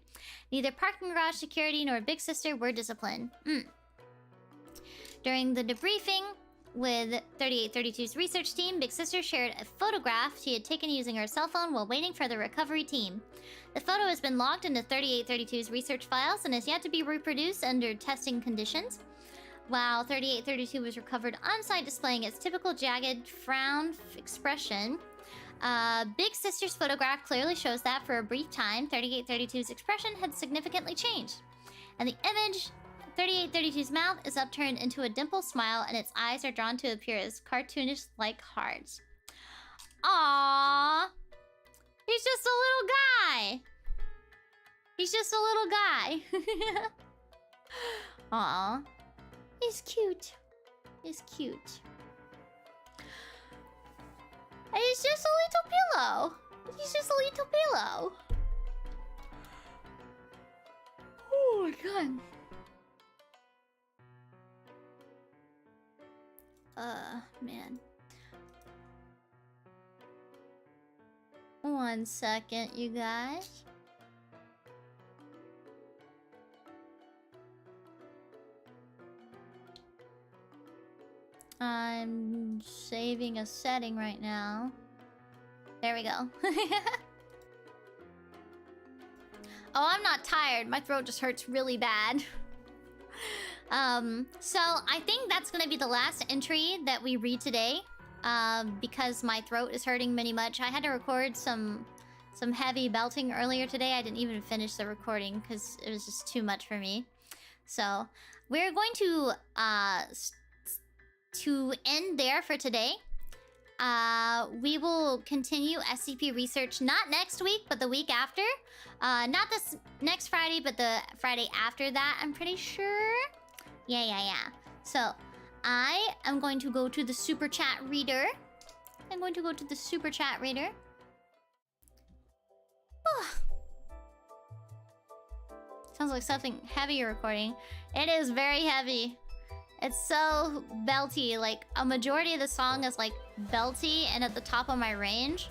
Neither parking garage security nor Big Sister were disciplined. During the debriefing with 3832's research team, Big Sister shared a photograph she had taken using her cell phone while waiting for the recovery team. The photo has been logged into 3832's research files and is yet to be reproduced under testing conditions. While 3832 was recovered on-site displaying its typical jagged frown expression, Big Sister's photograph clearly shows that for a brief time, 3832's expression had significantly changed. And the image, 3832's mouth is upturned into a dimple smile and its eyes are drawn to appear as cartoonish-like hearts. Aww! He's just a little guy! He's just a little guy. Aww. He's cute. He's cute. And he's just a little pillow. He's just a little pillow. Oh my god. Man. 1 second, you guys. I'm saving a setting right now. There we go. Oh, I'm not tired. My throat just hurts really bad. So I think that's gonna be the last entry that we read today. Because my throat is hurting many much. I had to record some heavy belting earlier today. I didn't even finish the recording because it was just too much for me. So we're going to end there for today. We will continue SCP Research not next week, but the week after. Not this next Friday, but the Friday after that, I'm pretty sure. Yeah. So, I am going to go to the Super Chat Reader. Sounds like something heavy you're recording. It is very heavy. It's so belty. Like, a majority of the song is, like, belty and at the top of my range.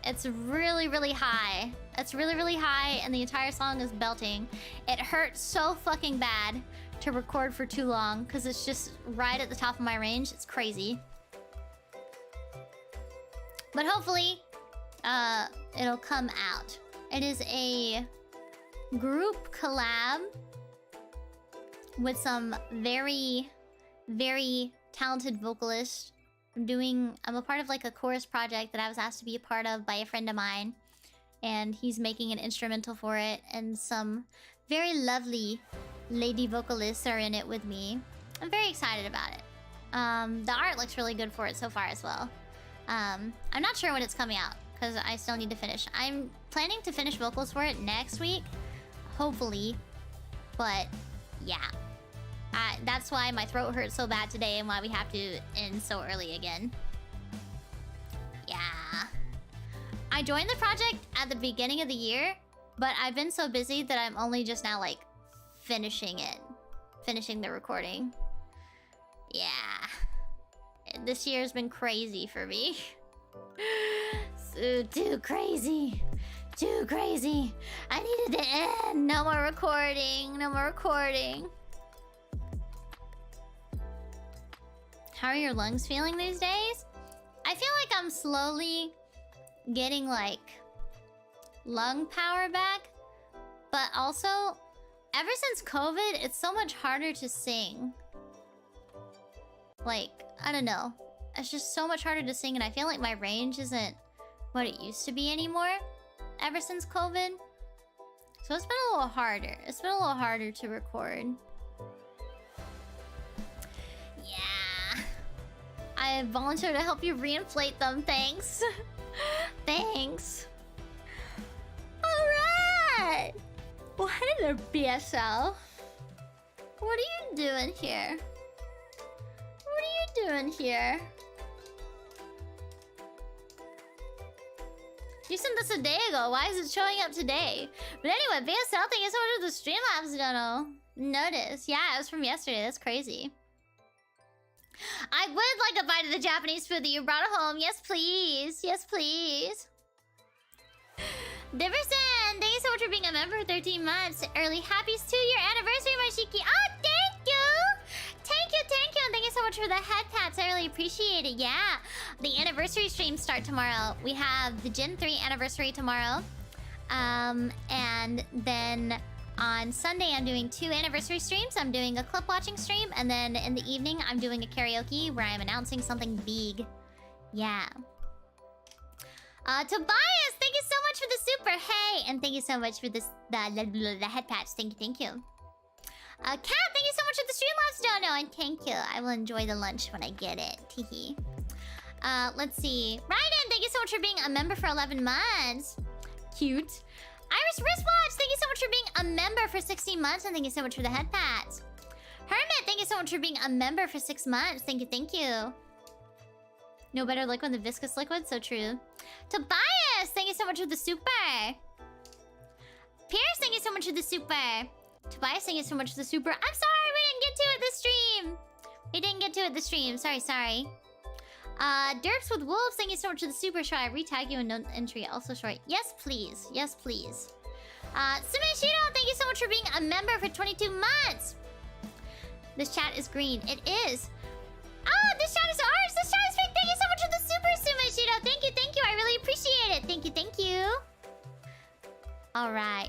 It's really, really high. It's really, really high, and the entire song is belting. It hurts so fucking bad to record for too long, because it's just right at the top of my range. It's crazy. But hopefully, it'll come out. It is a group collab with some very, very talented vocalists. I'm a part of like a chorus project that I was asked to be a part of by a friend of mine. And he's making an instrumental for it. And some very lovely lady vocalists are in it with me. I'm very excited about it. The art looks really good for it so far as well. I'm not sure when it's coming out, because I still need to finish. I'm planning to finish vocals for it next week. Hopefully. But, yeah. that's why my throat hurts so bad today and why we have to end so early again. Yeah. I joined the project at the beginning of the year, but I've been so busy that I'm only just now, like, finishing it. Finishing the recording. Yeah. This year's been crazy for me. So, too crazy. Too crazy. I needed to end. No more recording. No more recording. How are your lungs feeling these days? I feel like I'm slowly getting, like, lung power back. But also, ever since COVID, it's so much harder to sing. Like, I don't know. It's just so much harder to sing, and I feel like my range isn't what it used to be anymore ever since COVID. So it's been a little harder. It's been a little harder to record. Yeah. I volunteered to help you reinflate them. Thanks. Thanks. Alright. Well, hey there, BSL. What are you doing here? What are you doing here? You sent this a day ago. Why is it showing up today? But anyway, BSL, thank you so much for the Streamlabs dono. Notice. Yeah, it was from yesterday. That's crazy. I would like a bite of the Japanese food that you brought home. Yes, please. Yes, please. Diverson, thank you so much for being a member for 13 months. Early happy 2-year anniversary, my Shiki. Oh, thank you. Thank you, thank you. And thank you so much for the head pats. I really appreciate it. Yeah. The anniversary streams start tomorrow. We have the Gen 3 anniversary tomorrow. And then on Sunday, I'm doing 2 anniversary streams. I'm doing a clip watching stream. And then in the evening, I'm doing a karaoke where I'm announcing something big. Yeah. Tobias, thank you so much for the super. Hey, and thank you so much for this the head patch. Thank you, thank you. Kat, thank you so much for the Streamlabs dono, and thank you. I will enjoy the lunch when I get it. Teehee. Let's see. Ryden, thank you so much for being a member for 11 months. Cute. Iris Wristwatch, thank you so much for being a member for 16 months, and thank you so much for the head pats. Hermit, thank you so much for being a member for 6 months. Thank you, thank you. No better liquid than viscous liquid, so true. Tobias, thank you so much for the super. Pierce, thank you so much for the super. Tobias, thank you so much for the super. I'm sorry we didn't get to it this stream. We didn't get to it this stream. Sorry, sorry. Derps with Wolves, thank you so much for the super. Should I retag you in no entry? Also short. Yes, please. Yes, please. Sumishino, thank you so much for being a member for 22 months. This chat is green. It is. Oh, this chat is ours. This chat is fake. Thank you so much for the super, Sumishino. Thank you, thank you. I really appreciate it. Thank you, thank you. All right.